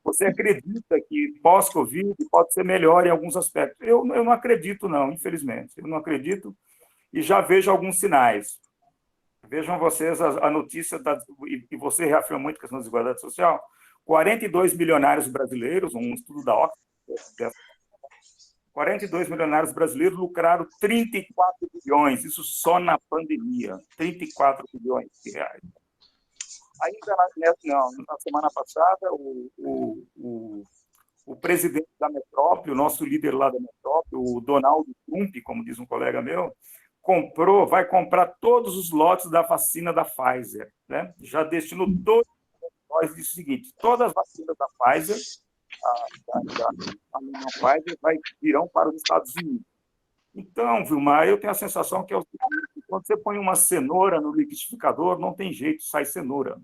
S8: Você acredita que pós-Covid pode ser melhor em alguns aspectos? Eu não acredito, não, infelizmente. Eu não acredito e já vejo alguns sinais. Vejam vocês a notícia, e você reafirma muito a questão da desigualdade social, 42 milionários brasileiros, um estudo da Oxford, 42 milionários brasileiros lucraram 34 bilhões, isso só na pandemia, 34 bilhões de reais. Ainda na semana passada, o presidente da Metrópole, o nosso líder lá da Metrópole, o Donald Trump, como diz um colega meu, vai comprar todos os lotes da vacina da Pfizer, né? Já destinou todos os lotes, disse o seguinte, todas as vacinas da Pfizer a Pfizer virão para os Estados Unidos. Então, Vilmar, eu tenho a sensação que é o seguinte: quando você põe uma cenoura no liquidificador, não tem jeito, sai cenoura.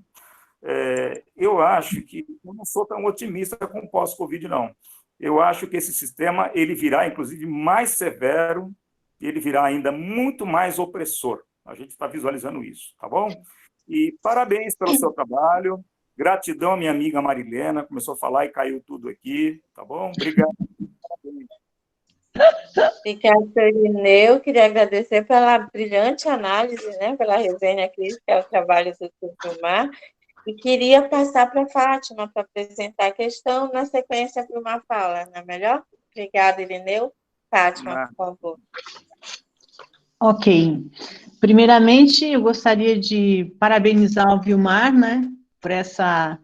S8: Eu acho que eu não sou tão otimista com o pós-Covid, não. Eu acho que esse sistema ele virá, inclusive, mais severo, ele virá ainda muito mais opressor. A gente está visualizando isso, tá bom? E parabéns pelo seu trabalho. Gratidão à minha amiga Marilena, começou a falar e caiu tudo aqui, tá bom? Obrigado. Parabéns.
S2: Obrigada, Irineu. Queria agradecer pela brilhante análise, né, pela resenha crítica ao trabalho do Vilmar. E queria passar para a Fátima para apresentar a questão, na sequência para uma fala, não é melhor? Obrigada, Irineu. Fátima, por favor.
S5: Ok. Primeiramente, eu gostaria de parabenizar o Vilmar, né, por essa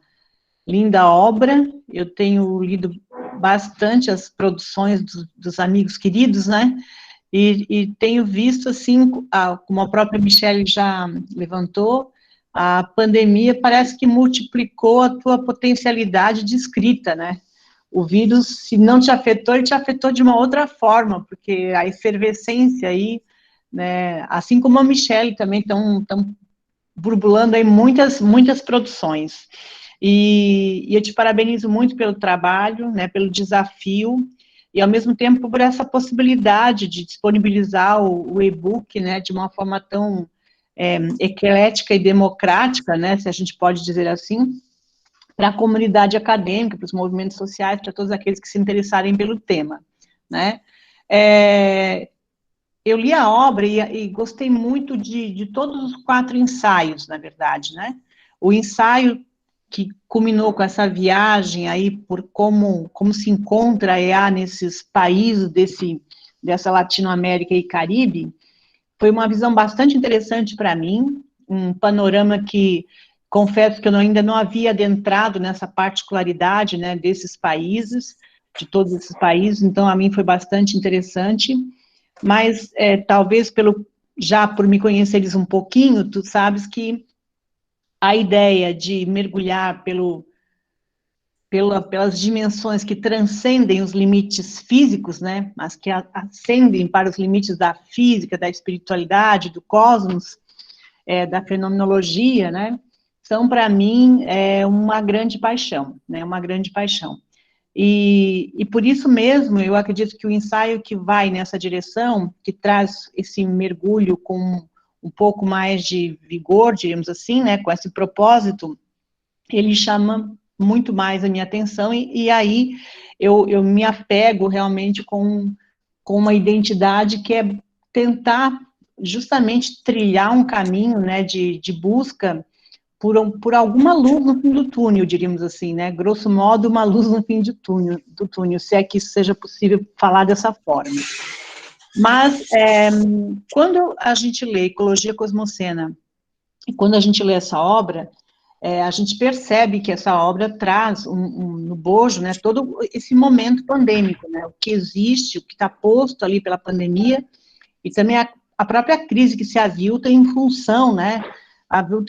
S5: linda obra. Eu tenho lido bastante as produções dos amigos queridos, né, e tenho visto, assim, como a própria Michele já levantou, a pandemia parece que multiplicou a tua potencialidade de escrita, né? O vírus, se não te afetou, ele te afetou de uma outra forma, porque a efervescência aí, né, assim como a Michele também estão burbulando aí muitas produções. E eu te parabenizo muito pelo trabalho, né, pelo desafio, e ao mesmo tempo por essa possibilidade de disponibilizar o e-book, né, de uma forma tão eclética e democrática, né, se a gente pode dizer assim, para a comunidade acadêmica, para os movimentos sociais, para todos aqueles que se interessarem pelo tema, né. Eu li a obra e gostei muito de todos os 4 ensaios, na verdade, né. O ensaio que culminou com essa viagem aí por como se encontra a EA nesses países dessa Latinoamérica e Caribe, foi uma visão bastante interessante para mim, um panorama que, confesso que eu ainda não havia adentrado nessa particularidade, né, desses países, de todos esses países, então a mim foi bastante interessante, mas talvez já por me conhecer eles um pouquinho, tu sabes que a ideia de mergulhar pelas dimensões que transcendem os limites físicos, né, mas que ascendem para os limites da física, da espiritualidade, do cosmos, da fenomenologia, né, são para mim uma grande paixão, né, uma grande paixão. E por isso mesmo, eu acredito que o ensaio que vai nessa direção, que traz esse mergulho com um pouco mais de vigor, diríamos assim, né, com esse propósito, ele chama muito mais a minha atenção, e aí eu me apego realmente com uma identidade que é tentar justamente trilhar um caminho, né, de busca por alguma luz no fim do túnel, diríamos assim, né, grosso modo, uma luz no fim do túnel, se é que isso seja possível falar dessa forma. Mas, quando a gente lê Ecologia Cosmocena, e quando a gente lê essa obra, a gente percebe que essa obra traz no bojo, né, todo esse momento pandêmico, né, o que existe, o que está posto ali pela pandemia, e também a própria crise que se avilta em função, né,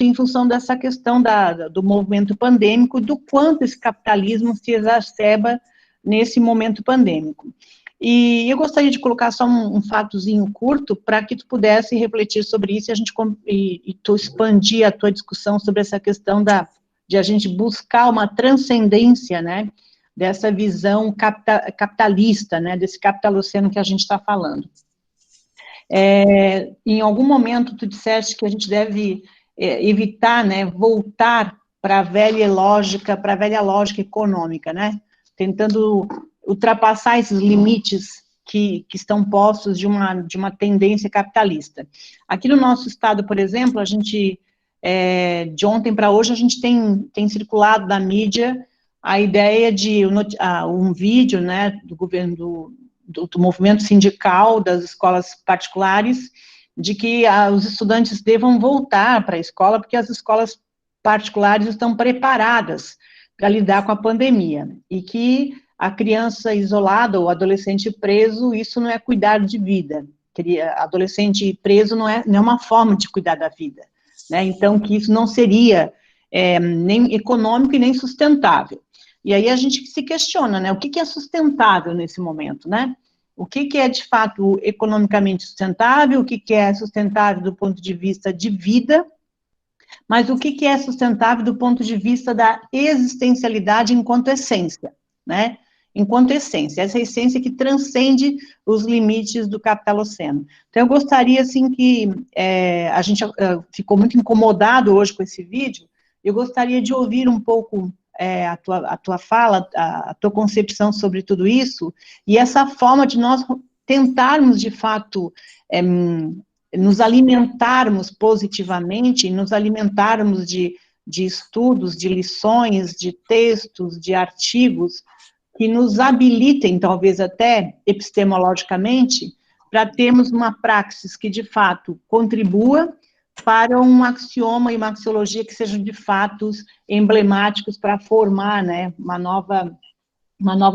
S5: em função dessa questão do movimento pandêmico, do quanto esse capitalismo se exacerba nesse momento pandêmico. E eu gostaria de colocar só um fatozinho curto para que tu pudesse refletir sobre isso e tu expandir a tua discussão sobre essa questão de a gente buscar uma transcendência, né, dessa visão capitalista, né, desse capitaloceno que a gente está falando. Em algum momento tu disseste que a gente deve evitar, né, voltar para a velha lógica econômica, né, tentando ultrapassar esses limites que estão postos de uma tendência capitalista. Aqui no nosso estado, por exemplo, a gente, de ontem para hoje, a gente tem circulado na mídia a ideia de um vídeo, né, do governo, do movimento sindical das escolas particulares, de que os estudantes devam voltar para a escola, porque as escolas particulares estão preparadas para lidar com a pandemia, e que a criança isolada ou adolescente preso, isso não é cuidar de vida. Adolescente preso não é uma forma de cuidar da vida, né? Então, que isso não seria nem econômico e nem sustentável. E aí a gente se questiona, né? O que é sustentável nesse momento, né? O que é, de fato, economicamente sustentável, o que é sustentável do ponto de vista de vida, mas o que é sustentável do ponto de vista da existencialidade enquanto essência, né? Enquanto essência, essa essência que transcende os limites do capitaloceno. Então, eu gostaria, assim, que a gente ficou muito incomodado hoje com esse vídeo, eu gostaria de ouvir um pouco a tua fala, a tua concepção sobre tudo isso, e essa forma de nós tentarmos, de fato, nos alimentarmos positivamente, nos alimentarmos de estudos, de lições, de textos, de artigos, que nos habilitem, talvez até epistemologicamente, para termos uma praxis que, de fato, contribua para um axioma e uma axiologia que sejam, de fato, emblemáticos para formar, né, uma nova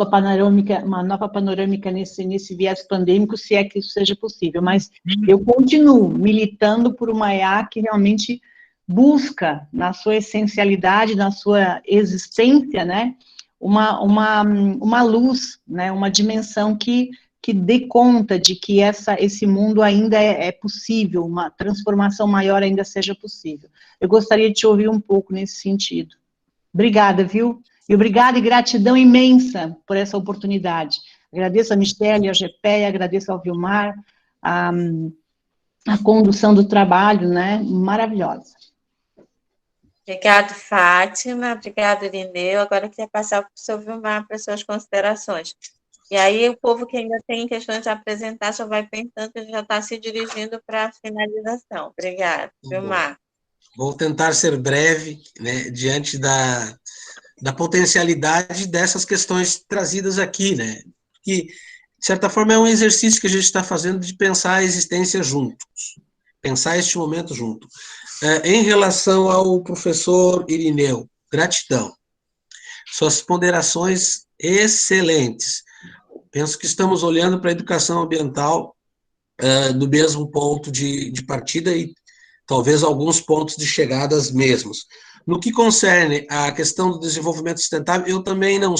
S5: panorâmica nesse viés pandêmico, se é que isso seja possível. Mas eu continuo militando por uma EA que realmente busca, na sua essencialidade, na sua existência, né, uma luz, né, uma dimensão que dê conta de que esse mundo ainda é possível, uma transformação maior ainda seja possível. Eu gostaria de te ouvir um pouco nesse sentido. Obrigada, viu? E obrigada e gratidão imensa por essa oportunidade. Agradeço a Michele, a GPEA, agradeço ao Vilmar, a condução do trabalho, né, maravilhosa.
S2: Obrigado, Fátima. Obrigado, Irineu. Agora eu queria passar para o professor Vilmar para as suas considerações. E aí o povo que ainda tem questões de apresentar já vai pensando que já está se dirigindo para a finalização. Obrigada, Vilmar.
S3: Vou tentar ser breve, né, diante da potencialidade dessas questões trazidas aqui, né, que, de certa forma, é um exercício que a gente está fazendo de pensar a existência juntos, pensar este momento junto. Em relação ao professor Irineu, gratidão. Suas ponderações excelentes. Penso que estamos olhando para a educação ambiental do mesmo ponto de partida e talvez alguns pontos de chegadas mesmos. No que concerne a questão do desenvolvimento sustentável, eu também não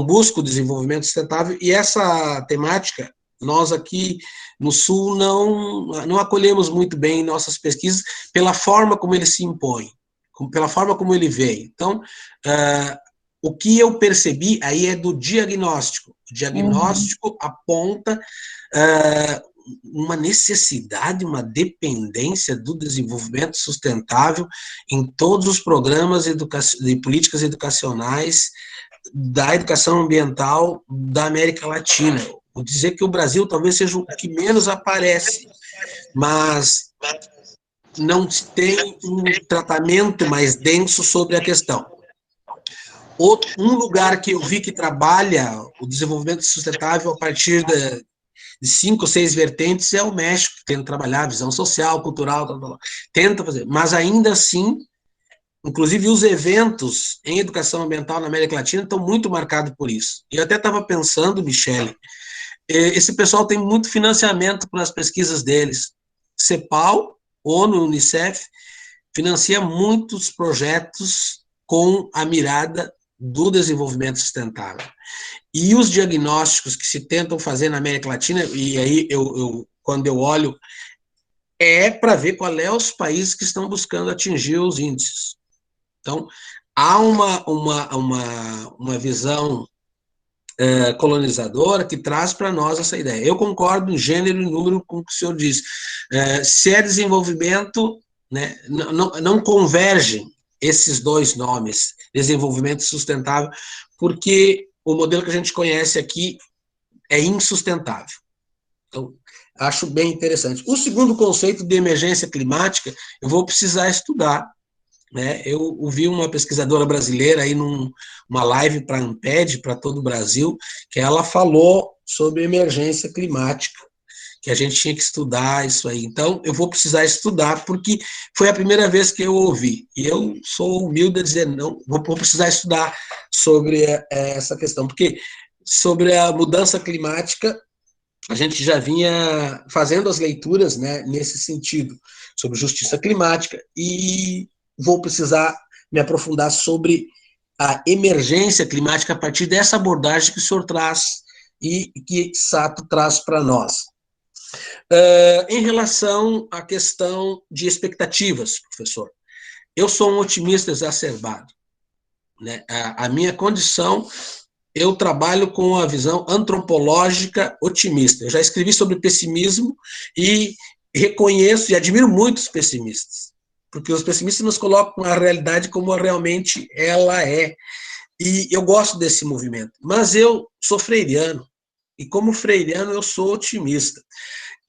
S3: busco desenvolvimento sustentável, e essa temática, nós aqui no Sul não acolhemos muito bem em nossas pesquisas pela forma como ele se impõe, pela forma como ele veio. Então, o que eu percebi aí é do diagnóstico. O diagnóstico aponta uma necessidade, uma dependência do desenvolvimento sustentável em todos os programas de políticas educacionais da educação ambiental da América Latina. Vou dizer que o Brasil talvez seja o que menos aparece, mas não tem um tratamento mais denso sobre a questão. Um lugar que eu vi que trabalha o desenvolvimento sustentável a partir de 5 ou 6 vertentes é o México, que tenta trabalhar a visão social, cultural, tenta fazer, mas ainda assim, inclusive os eventos em educação ambiental na América Latina estão muito marcados por isso. E eu até estava pensando, Michele, esse pessoal tem muito financiamento para as pesquisas deles. CEPAL, ONU, UNICEF, financia muitos projetos com a mirada do desenvolvimento sustentável. E os diagnósticos que se tentam fazer na América Latina, e aí quando eu olho, é para ver qual é os países que estão buscando atingir os índices. Então, há uma visão colonizadora que traz para nós essa ideia. Eu concordo em gênero e número com o que o senhor disse. Se é desenvolvimento, né, não convergem esses dois nomes, desenvolvimento sustentável, porque o modelo que a gente conhece aqui é insustentável. Então, acho bem interessante. O segundo conceito de emergência climática, eu vou precisar estudar, né? Eu ouvi uma pesquisadora brasileira aí numa live para a Amped, para todo o Brasil, que ela falou sobre emergência climática, que a gente tinha que estudar isso aí. Então, eu vou precisar estudar, porque foi a primeira vez que eu ouvi. E eu sou humilde a dizer, não, vou precisar estudar sobre essa questão, porque sobre a mudança climática, a gente já vinha fazendo as leituras, né, nesse sentido, sobre justiça climática, e vou precisar me aprofundar sobre a emergência climática a partir dessa abordagem que o senhor traz e que Sato traz para nós. Em relação à questão de expectativas, professor, eu sou um otimista exacerbado, né? A minha condição, eu trabalho com a visão antropológica otimista. Eu já escrevi sobre pessimismo e reconheço e admiro muito os pessimistas, porque os pessimistas nos colocam a realidade como realmente ela é. E eu gosto desse movimento. Mas eu sou freiriano, e como freiriano eu sou otimista.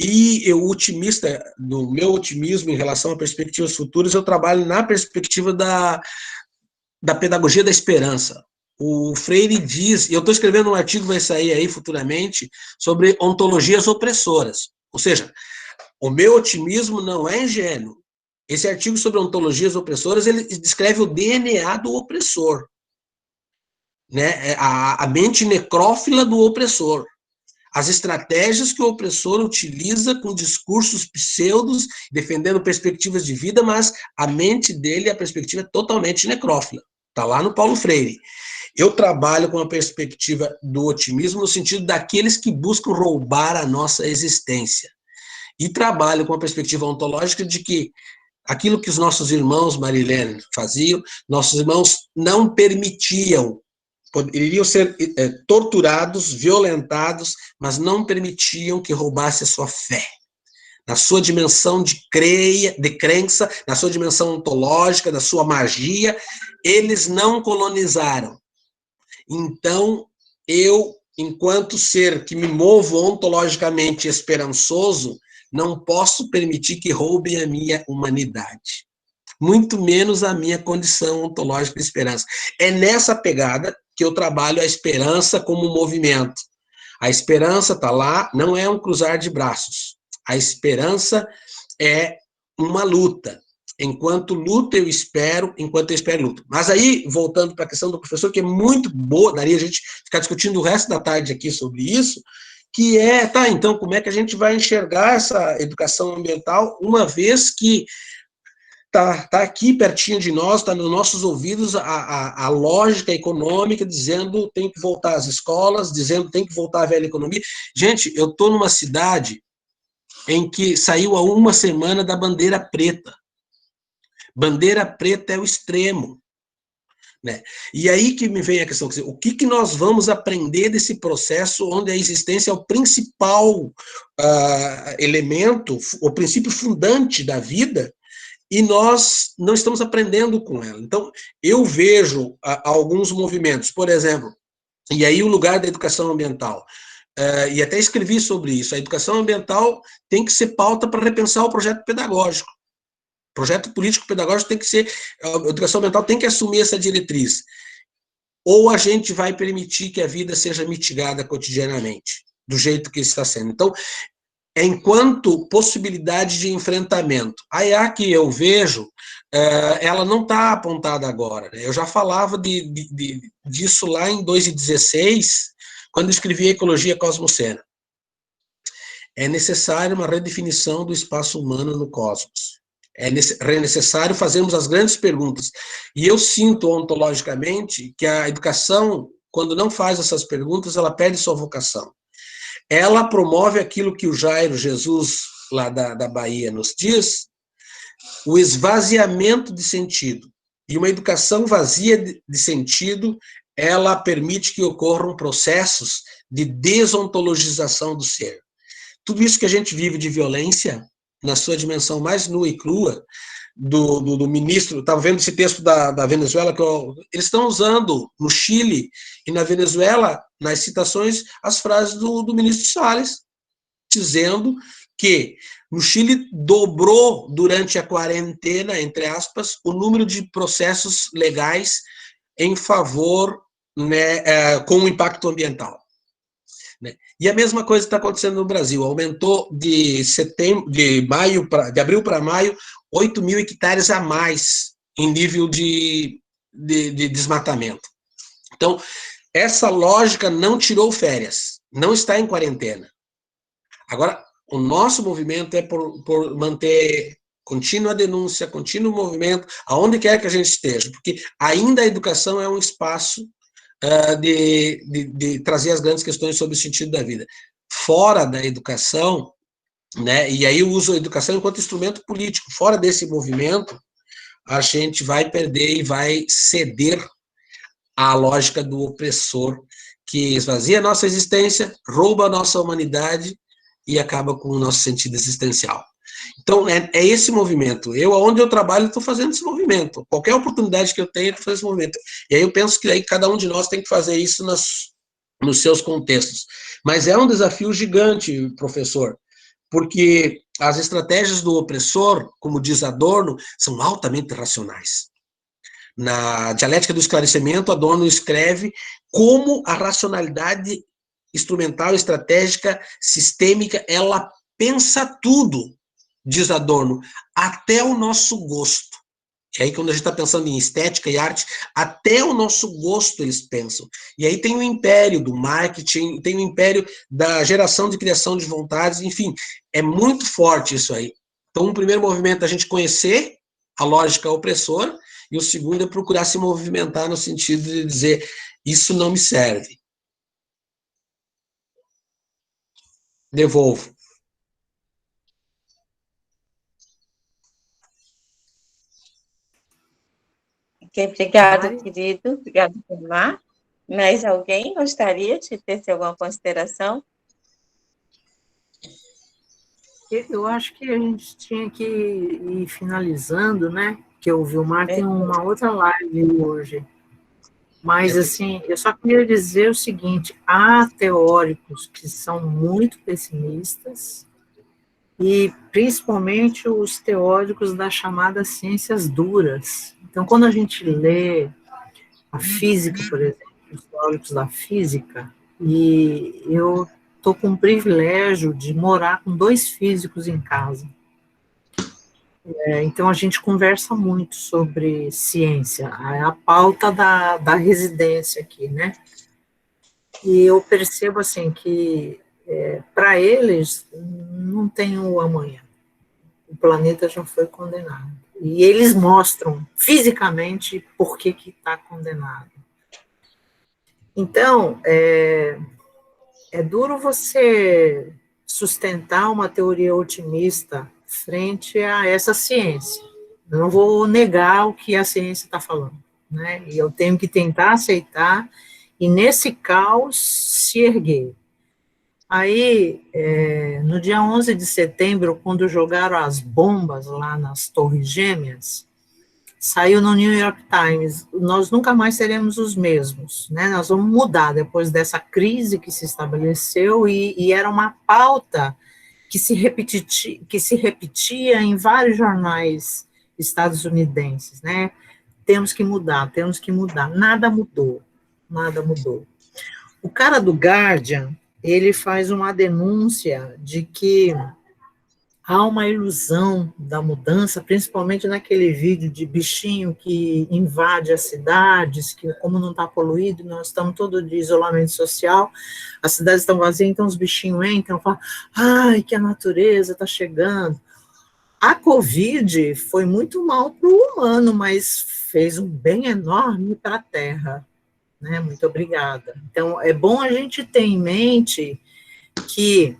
S3: E eu, otimista, no meu otimismo em relação a perspectivas futuras, eu trabalho na perspectiva da pedagogia da esperança. O Freire diz, e eu estou escrevendo um artigo, vai sair aí futuramente, sobre ontologias opressoras. Ou seja, o meu otimismo não é ingênuo. Esse artigo sobre ontologias opressoras, ele descreve o DNA do opressor, né? A mente necrófila do opressor. As estratégias que o opressor utiliza com discursos pseudos, defendendo perspectivas de vida, mas a mente dele, a perspectiva é totalmente necrófila. Está lá no Paulo Freire. Eu trabalho com a perspectiva do otimismo no sentido daqueles que buscam roubar a nossa existência. E trabalho com a perspectiva ontológica de que aquilo que os nossos irmãos, Marilene, faziam, nossos irmãos não permitiam, poderiam ser torturados, violentados, mas não permitiam que roubasse a sua fé. Na sua dimensão de crença, na sua dimensão ontológica, na sua magia, eles não colonizaram. Então, eu, enquanto ser que me movo ontologicamente esperançoso, não posso permitir que roubem a minha humanidade, muito menos a minha condição ontológica de esperança. É nessa pegada que eu trabalho a esperança como movimento. A esperança está lá, não é um cruzar de braços. A esperança é uma luta. Enquanto luta, eu espero, enquanto eu espero, luto. Mas aí, voltando para a questão do professor, que é muito boa, daria a gente ficar discutindo o resto da tarde aqui sobre isso, que é, tá, então, como é que a gente vai enxergar essa educação ambiental, uma vez que tá aqui pertinho de nós, está nos nossos ouvidos a lógica econômica dizendo tem que voltar às escolas, dizendo tem que voltar à velha economia. Gente, eu estou numa cidade em que saiu há uma semana da bandeira preta. Bandeira preta é o extremo, né? E aí que me vem a questão, o que nós vamos aprender desse processo onde a existência é o principal elemento, o princípio fundante da vida, e nós não estamos aprendendo com ela. Então, eu vejo alguns movimentos, por exemplo, e aí o lugar da educação ambiental, e até escrevi sobre isso, a educação ambiental tem que ser pauta para repensar o projeto pedagógico. O projeto político-pedagógico tem que ser, a educação ambiental tem que assumir essa diretriz. Ou a gente vai permitir que a vida seja mitigada cotidianamente, do jeito que está sendo. Então, enquanto possibilidade de enfrentamento. A IA que eu vejo, ela não está apontada agora, né? Eu já falava disso lá em 2016, quando escrevi Ecologia Cosmocena. É necessária uma redefinição do espaço humano no cosmos. É necessário fazermos as grandes perguntas. E eu sinto ontologicamente que a educação, quando não faz essas perguntas, ela perde sua vocação. Ela promove aquilo que o Jairo Jesus, lá da Bahia, nos diz, o esvaziamento de sentido. E uma educação vazia de sentido, ela permite que ocorram processos de desontologização do ser. Tudo isso que a gente vive de violência, na sua dimensão mais nua e crua, do ministro, estava vendo esse texto da Venezuela, que eles estão usando no Chile e na Venezuela, nas citações, as frases do ministro Salles, dizendo que no Chile dobrou durante a quarentena, entre aspas, o número de processos legais em favor, né, com o impacto ambiental. Né? E a mesma coisa está acontecendo no Brasil, aumentou de abril para maio, 8 mil hectares a mais em nível de desmatamento. Então, essa lógica não tirou férias, não está em quarentena. Agora, o nosso movimento é por manter contínua denúncia, contínuo movimento, aonde quer que a gente esteja, porque ainda a educação é um espaço de trazer as grandes questões sobre o sentido da vida. Fora da educação, né, e aí eu uso a educação enquanto instrumento político, fora desse movimento, a gente vai perder e vai ceder à lógica do opressor, que esvazia a nossa existência, rouba a nossa humanidade e acaba com o nosso sentido existencial. Então, é esse movimento. Eu, onde eu trabalho, estou fazendo esse movimento. Qualquer oportunidade que eu tenho, eu estou fazendo esse movimento. E aí eu penso que aí cada um de nós tem que fazer isso nos seus contextos. Mas é um desafio gigante, professor, porque as estratégias do opressor, como diz Adorno, são altamente racionais. Na Dialética do Esclarecimento, Adorno escreve como a racionalidade instrumental, estratégica, sistêmica, ela pensa tudo, diz Adorno, até o nosso gosto. E aí, quando a gente está pensando em estética e arte, até o nosso gosto eles pensam. E aí tem o império do marketing, tem o império da geração de criação de vontades, enfim, é muito forte isso aí. Então, o primeiro movimento é a gente conhecer a lógica opressora, e o segundo é procurar se movimentar no sentido de dizer, isso não me serve. Devolvo.
S2: Ok, obrigado, querido. Obrigado, Mar. Mais alguém gostaria de ter alguma consideração?
S1: Eu acho que a gente tinha que ir finalizando, né? Que o Vilmar tem uma outra live hoje. Mas, assim, eu só queria dizer o seguinte, há teóricos que são muito pessimistas, e principalmente os teóricos das chamadas ciências duras. Então, quando a gente lê a física, por exemplo, os teóricos da física, e eu estou com o privilégio de morar com 2 físicos em casa. Então, a gente conversa muito sobre ciência, a pauta da residência aqui, né? E eu percebo, assim, que para eles não tem o amanhã. O planeta já foi condenado. E eles mostram fisicamente por que está condenado. Então, é duro você sustentar uma teoria otimista frente a essa ciência. Eu não vou negar o que a ciência está falando, né? E eu tenho que tentar aceitar e, nesse caos, se erguer. Aí, no dia 11 de setembro, quando jogaram as bombas lá nas Torres Gêmeas, saiu no New York Times, nós nunca mais seremos os mesmos, né? Nós vamos mudar depois dessa crise que se estabeleceu, e era uma pauta que se repetia em vários jornais estadunidenses, né? Temos que mudar, temos que mudar. Nada mudou, nada mudou. O cara do Guardian, ele faz uma denúncia de que há uma ilusão da mudança, principalmente naquele vídeo de bichinho que invade as cidades, que como não está poluído, nós estamos todos de isolamento social, as cidades estão vazias, então os bichinhos entram e falam, ai, que a natureza está chegando. A Covid foi muito mal para o humano, mas fez um bem enorme para a Terra. Né? Muito obrigada. Então, é bom a gente ter em mente que,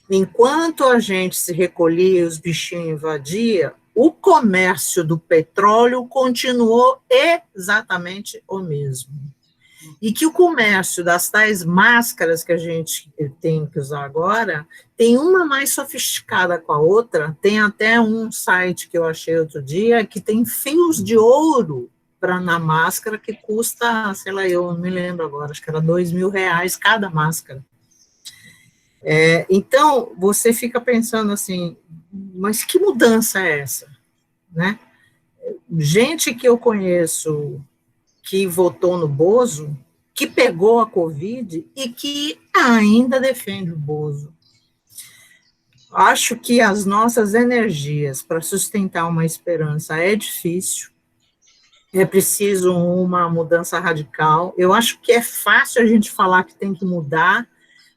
S1: enquanto a gente se recolhia e os bichinhos invadiam, o comércio do petróleo continuou exatamente o mesmo. E que o comércio das tais máscaras que a gente tem que usar agora, tem uma mais sofisticada com a outra, tem até um site que eu achei outro dia, que tem fios de ouro na máscara, que custa, sei lá, eu não me lembro agora, acho que era R$2.000 cada máscara. Então, você fica pensando assim, mas que mudança é essa? Né? Gente que eu conheço que votou no Bozo, que pegou a Covid e que ainda defende o Bozo. Acho que as nossas energias para sustentar uma esperança é difícil, é preciso uma mudança radical. Eu acho que é fácil a gente falar que tem que mudar,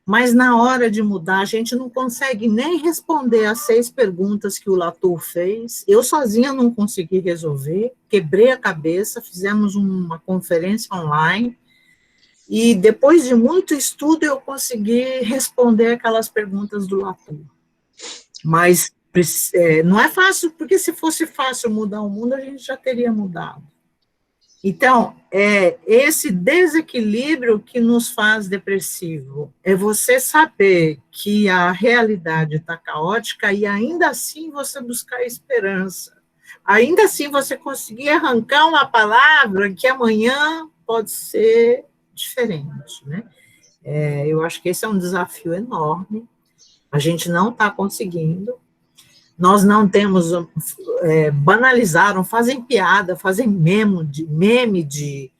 S1: mas na hora de mudar, a gente não consegue nem responder as 6 perguntas que o Latour fez. Eu sozinha não consegui resolver, quebrei a cabeça, fizemos uma conferência online, e depois de muito estudo eu consegui responder aquelas perguntas do Latour. Mas não é fácil, porque se fosse fácil mudar o mundo, a gente já teria mudado. Então, é esse desequilíbrio que nos faz depressivo. É você saber que a realidade está caótica e ainda assim você buscar esperança. Ainda assim você conseguir arrancar uma palavra que amanhã pode ser diferente, né? Eu acho que esse é um desafio enorme. A gente não está conseguindo. Nós não temos, banalizaram, fazem piada, fazem meme de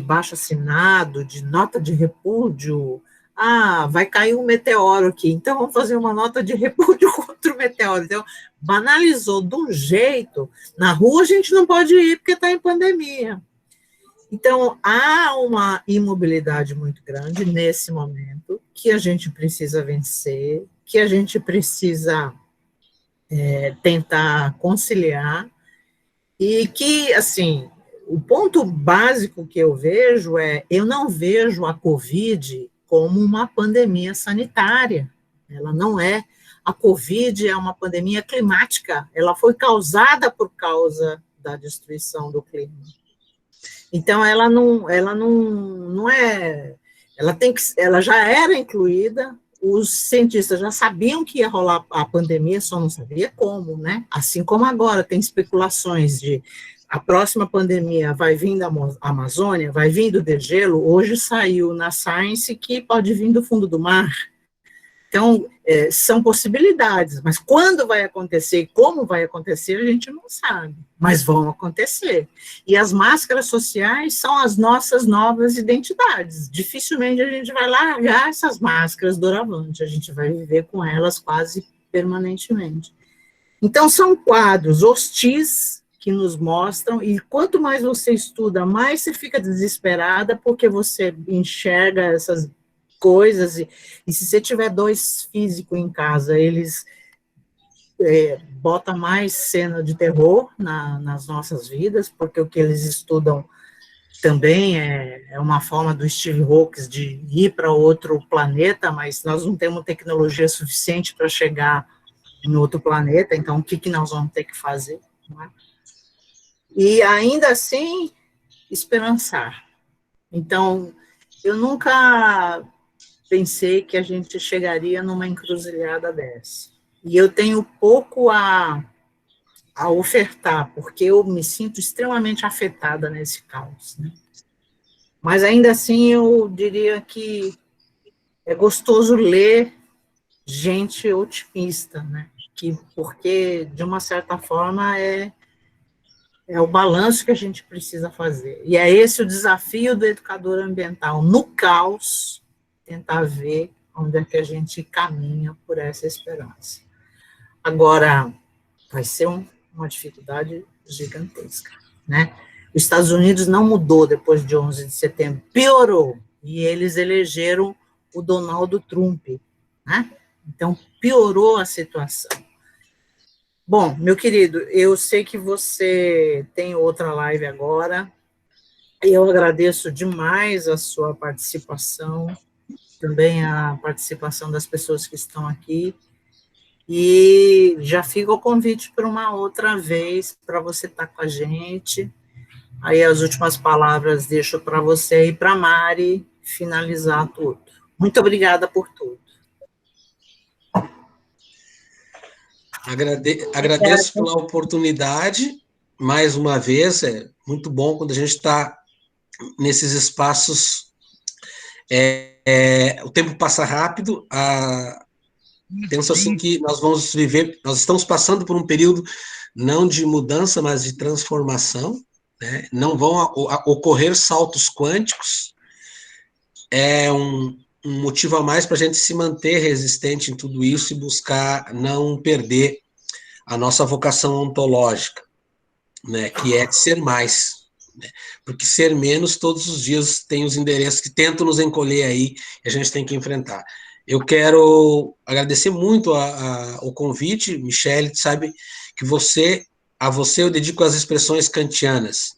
S1: baixo-assinado, de nota de repúdio. Ah, vai cair um meteoro aqui, então vamos fazer uma nota de repúdio contra o meteoro. Então, banalizou de um jeito, na rua a gente não pode ir porque está em pandemia. Então, há uma imobilidade muito grande nesse momento, que a gente precisa vencer, que a gente precisa tentar conciliar, e que, assim, o ponto básico que eu vejo eu não vejo a Covid como uma pandemia sanitária, ela não é. A Covid é uma pandemia climática, ela foi causada por causa da destruição do clima. Então, ela não é, ela já era incluída. Os cientistas já sabiam que ia rolar a pandemia, só não sabia como, né? Assim como agora tem especulações de a próxima pandemia vai vir da Amazônia, vai vir do degelo. Hoje saiu na Science que pode vir do fundo do mar. Então, são possibilidades, mas quando vai acontecer e como vai acontecer, a gente não sabe, mas vão acontecer. E as máscaras sociais são as nossas novas identidades. Dificilmente a gente vai largar essas máscaras doravante, a gente vai viver com elas quase permanentemente. Então, são quadros hostis que nos mostram, e quanto mais você estuda, mais você fica desesperada, porque você enxerga essas coisas, e se você tiver 2 físicos em casa, eles botam mais cena de terror nas nossas vidas, porque o que eles estudam também é uma forma do Steve Hawking de ir para outro planeta, mas nós não temos tecnologia suficiente para chegar em outro planeta, então o que nós vamos ter que fazer? Não é? E ainda assim, esperançar. Então, eu nunca pensei que a gente chegaria numa encruzilhada dessa. E eu tenho pouco a ofertar, porque eu me sinto extremamente afetada nesse caos, né? Mas ainda assim eu diria que é gostoso ler gente otimista, né? Porque, de uma certa forma, é o balanço que a gente precisa fazer. E é esse o desafio do educador ambiental, no caos, tentar ver onde é que a gente caminha por essa esperança. Agora, vai ser uma dificuldade gigantesca, né? Os Estados Unidos não mudou depois de 11 de setembro, piorou, e eles elegeram o Donald Trump, né? Então, piorou a situação. Bom, meu querido, eu sei que você tem outra live agora, eu agradeço demais a sua participação, também a participação das pessoas que estão aqui, e já fica o convite para uma outra vez, para você estar com a gente. Aí as últimas palavras deixo para você e para a Mari finalizar tudo. Muito obrigada por tudo.
S3: Agradeço pela oportunidade, mais uma vez, é muito bom quando a gente está nesses espaços, o tempo passa rápido, penso assim que nós estamos passando por um período não de mudança, mas de transformação, né? Não vão ocorrer saltos quânticos, é um motivo a mais para a gente se manter resistente em tudo isso e buscar não perder a nossa vocação ontológica, né, que é de ser mais, né, porque ser menos todos os dias tem os endereços que tentam nos encolher aí, e a gente tem que enfrentar. Eu quero agradecer muito o convite, Michele, sabe que a você eu dedico as expressões kantianas,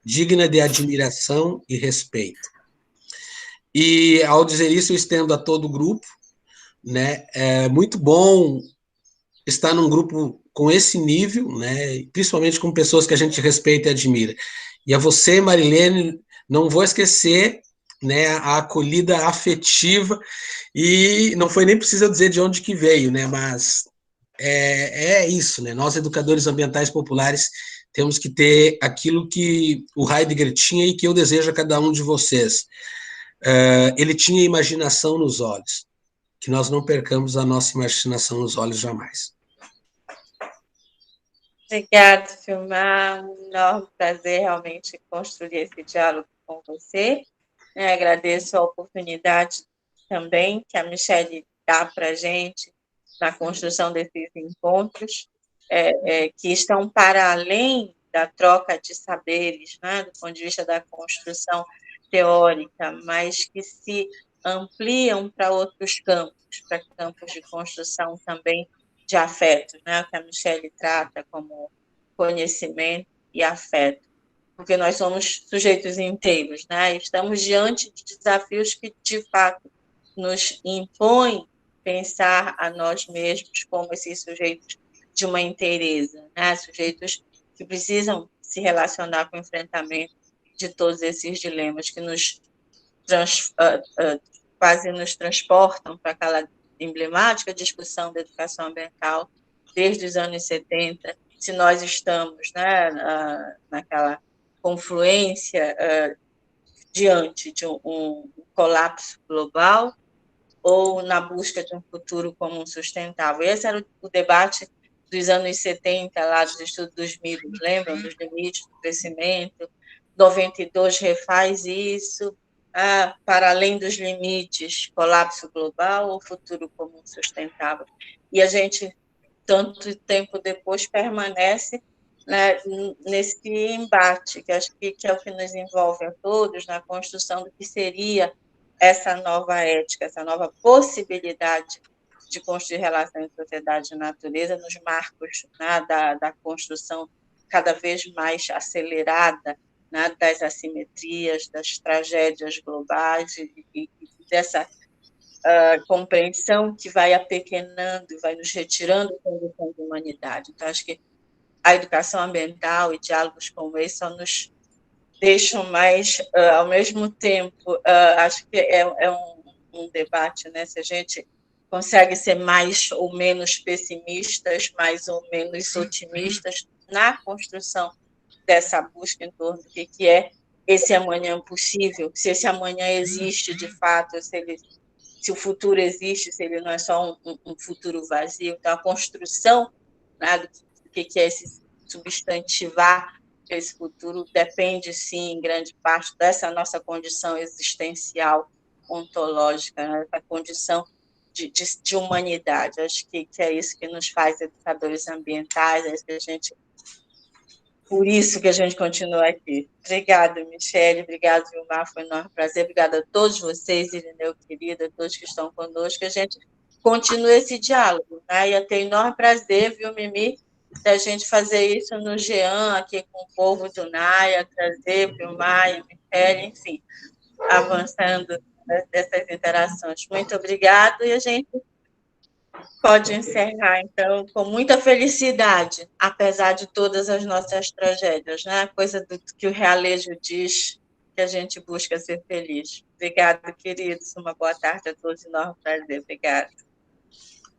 S3: digna de admiração e respeito. E, ao dizer isso, eu estendo a todo o grupo, né? É muito bom estar num grupo com esse nível, né? Principalmente com pessoas que a gente respeita e admira. E a você, Marilene, não vou esquecer, né, a acolhida afetiva, e não foi nem preciso eu dizer de onde que veio, né? Mas é isso, né? Nós, educadores ambientais populares, temos que ter aquilo que o Heidegger tinha e que eu desejo a cada um de vocês. Ele tinha imaginação nos olhos, que nós não percamos a nossa imaginação nos olhos jamais.
S2: Obrigada, Filmar. Um enorme prazer realmente construir esse diálogo com você. Agradeço a oportunidade também que a Michele dá para a gente na construção desses encontros, que estão para além da troca de saberes, né, do ponto de vista da construção teórica, mas que se ampliam para outros campos, para campos de construção também de afeto, né, que a Michele trata como conhecimento e afeto, porque nós somos sujeitos inteiros, né? Estamos diante de desafios que, de fato, nos impõem pensar a nós mesmos como esses sujeitos de uma inteireza, né? Sujeitos que precisam se relacionar com o enfrentamento de todos esses dilemas que nos quase nos transportam para aquela emblemática discussão da educação ambiental desde os anos 70, se nós estamos, né, naquela confluência diante de um colapso global ou na busca de um futuro comum sustentável. Esse era o debate dos anos 70, lá dos estudos dos MIBs, lembram? Dos limites do crescimento. 92 refaz isso, para além dos limites, colapso global ou futuro comum sustentável. E a gente, tanto tempo depois, permanece, né, nesse embate, que acho que é o que nos envolve a todos, na construção do que seria essa nova ética, essa nova possibilidade de construir relação entre sociedade e natureza nos marcos, né, da construção cada vez mais acelerada, né, das assimetrias, das tragédias globais e dessa compreensão que vai apequenando e vai nos retirando da condição de humanidade. Então, acho que a educação ambiental e diálogos como esse só nos deixam mais, ao mesmo tempo, acho que é um debate, né? Se a gente consegue ser mais ou menos pessimistas, mais ou menos otimistas na construção dessa busca em torno do que é esse amanhã possível, se esse amanhã existe de fato, se o futuro existe, se ele não é só um futuro vazio. Então, a construção, né, do que é esse substantivar esse futuro depende, sim, em grande parte, dessa nossa condição existencial, ontológica, né, essa condição de humanidade. Acho que é isso que nos faz educadores ambientais, por isso que a gente continua aqui. Obrigada, Michele, obrigado, Vilmar, foi um enorme prazer, obrigada a todos vocês, Irineu, querida, todos que estão conosco, que a gente continue esse diálogo, né? E eu tenho enorme prazer, viu, Mimi, da gente fazer isso no GEAN, aqui com o povo do NAIA, trazer Vilmar e Michele, enfim, avançando dessas interações. Muito obrigada, e a gente pode encerrar, então, com muita felicidade, apesar de todas as nossas tragédias, né? Coisa que o Realejo diz, que a gente busca ser feliz. Obrigada, queridos. Uma boa tarde a todos. Enorme prazer. Obrigada.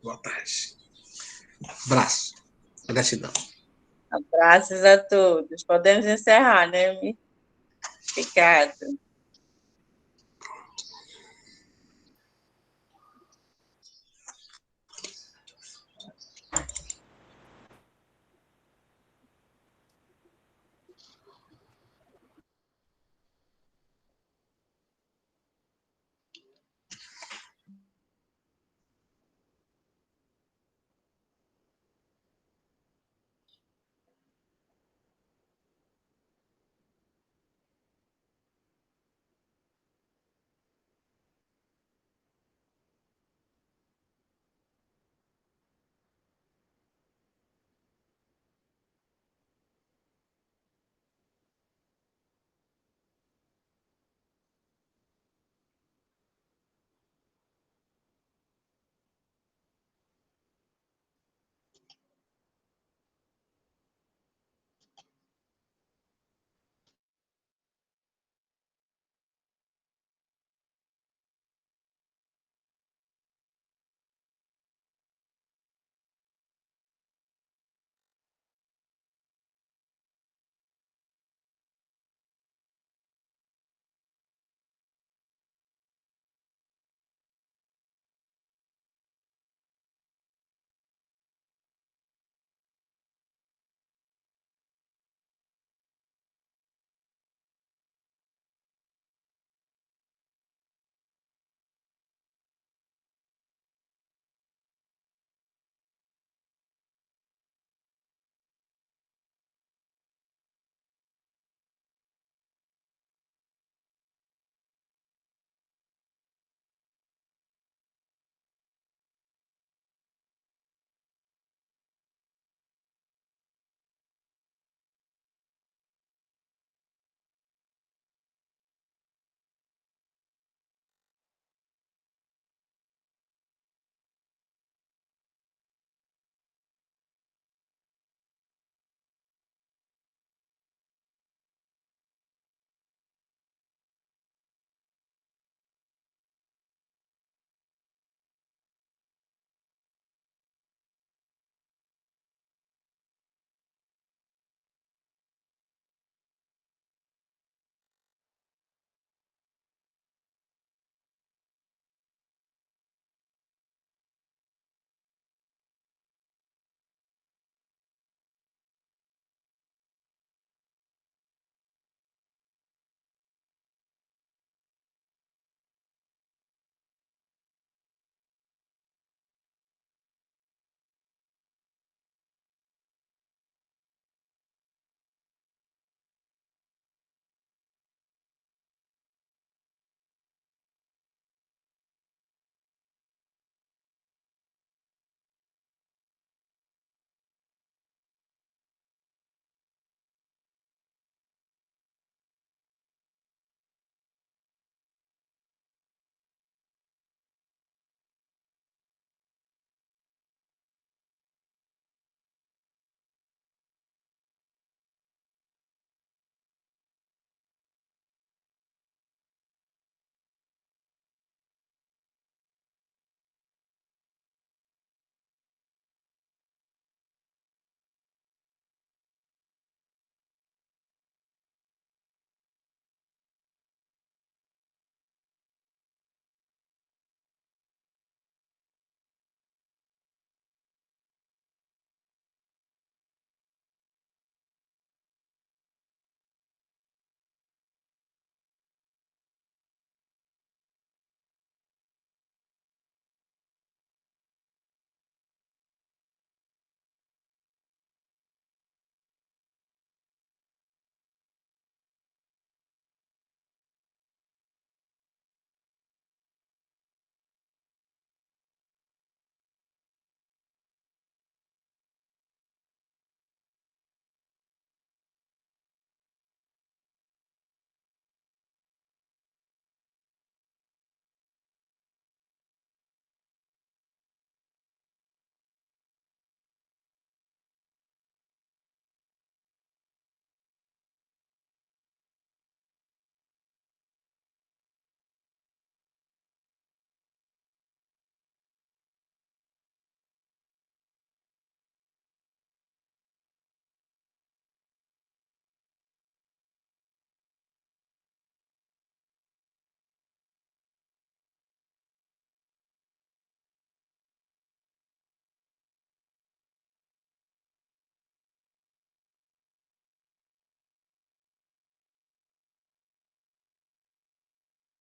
S3: Boa tarde. Abraço. Gratidão.
S2: Abraços a todos. Podemos encerrar, né, Mi? Obrigada.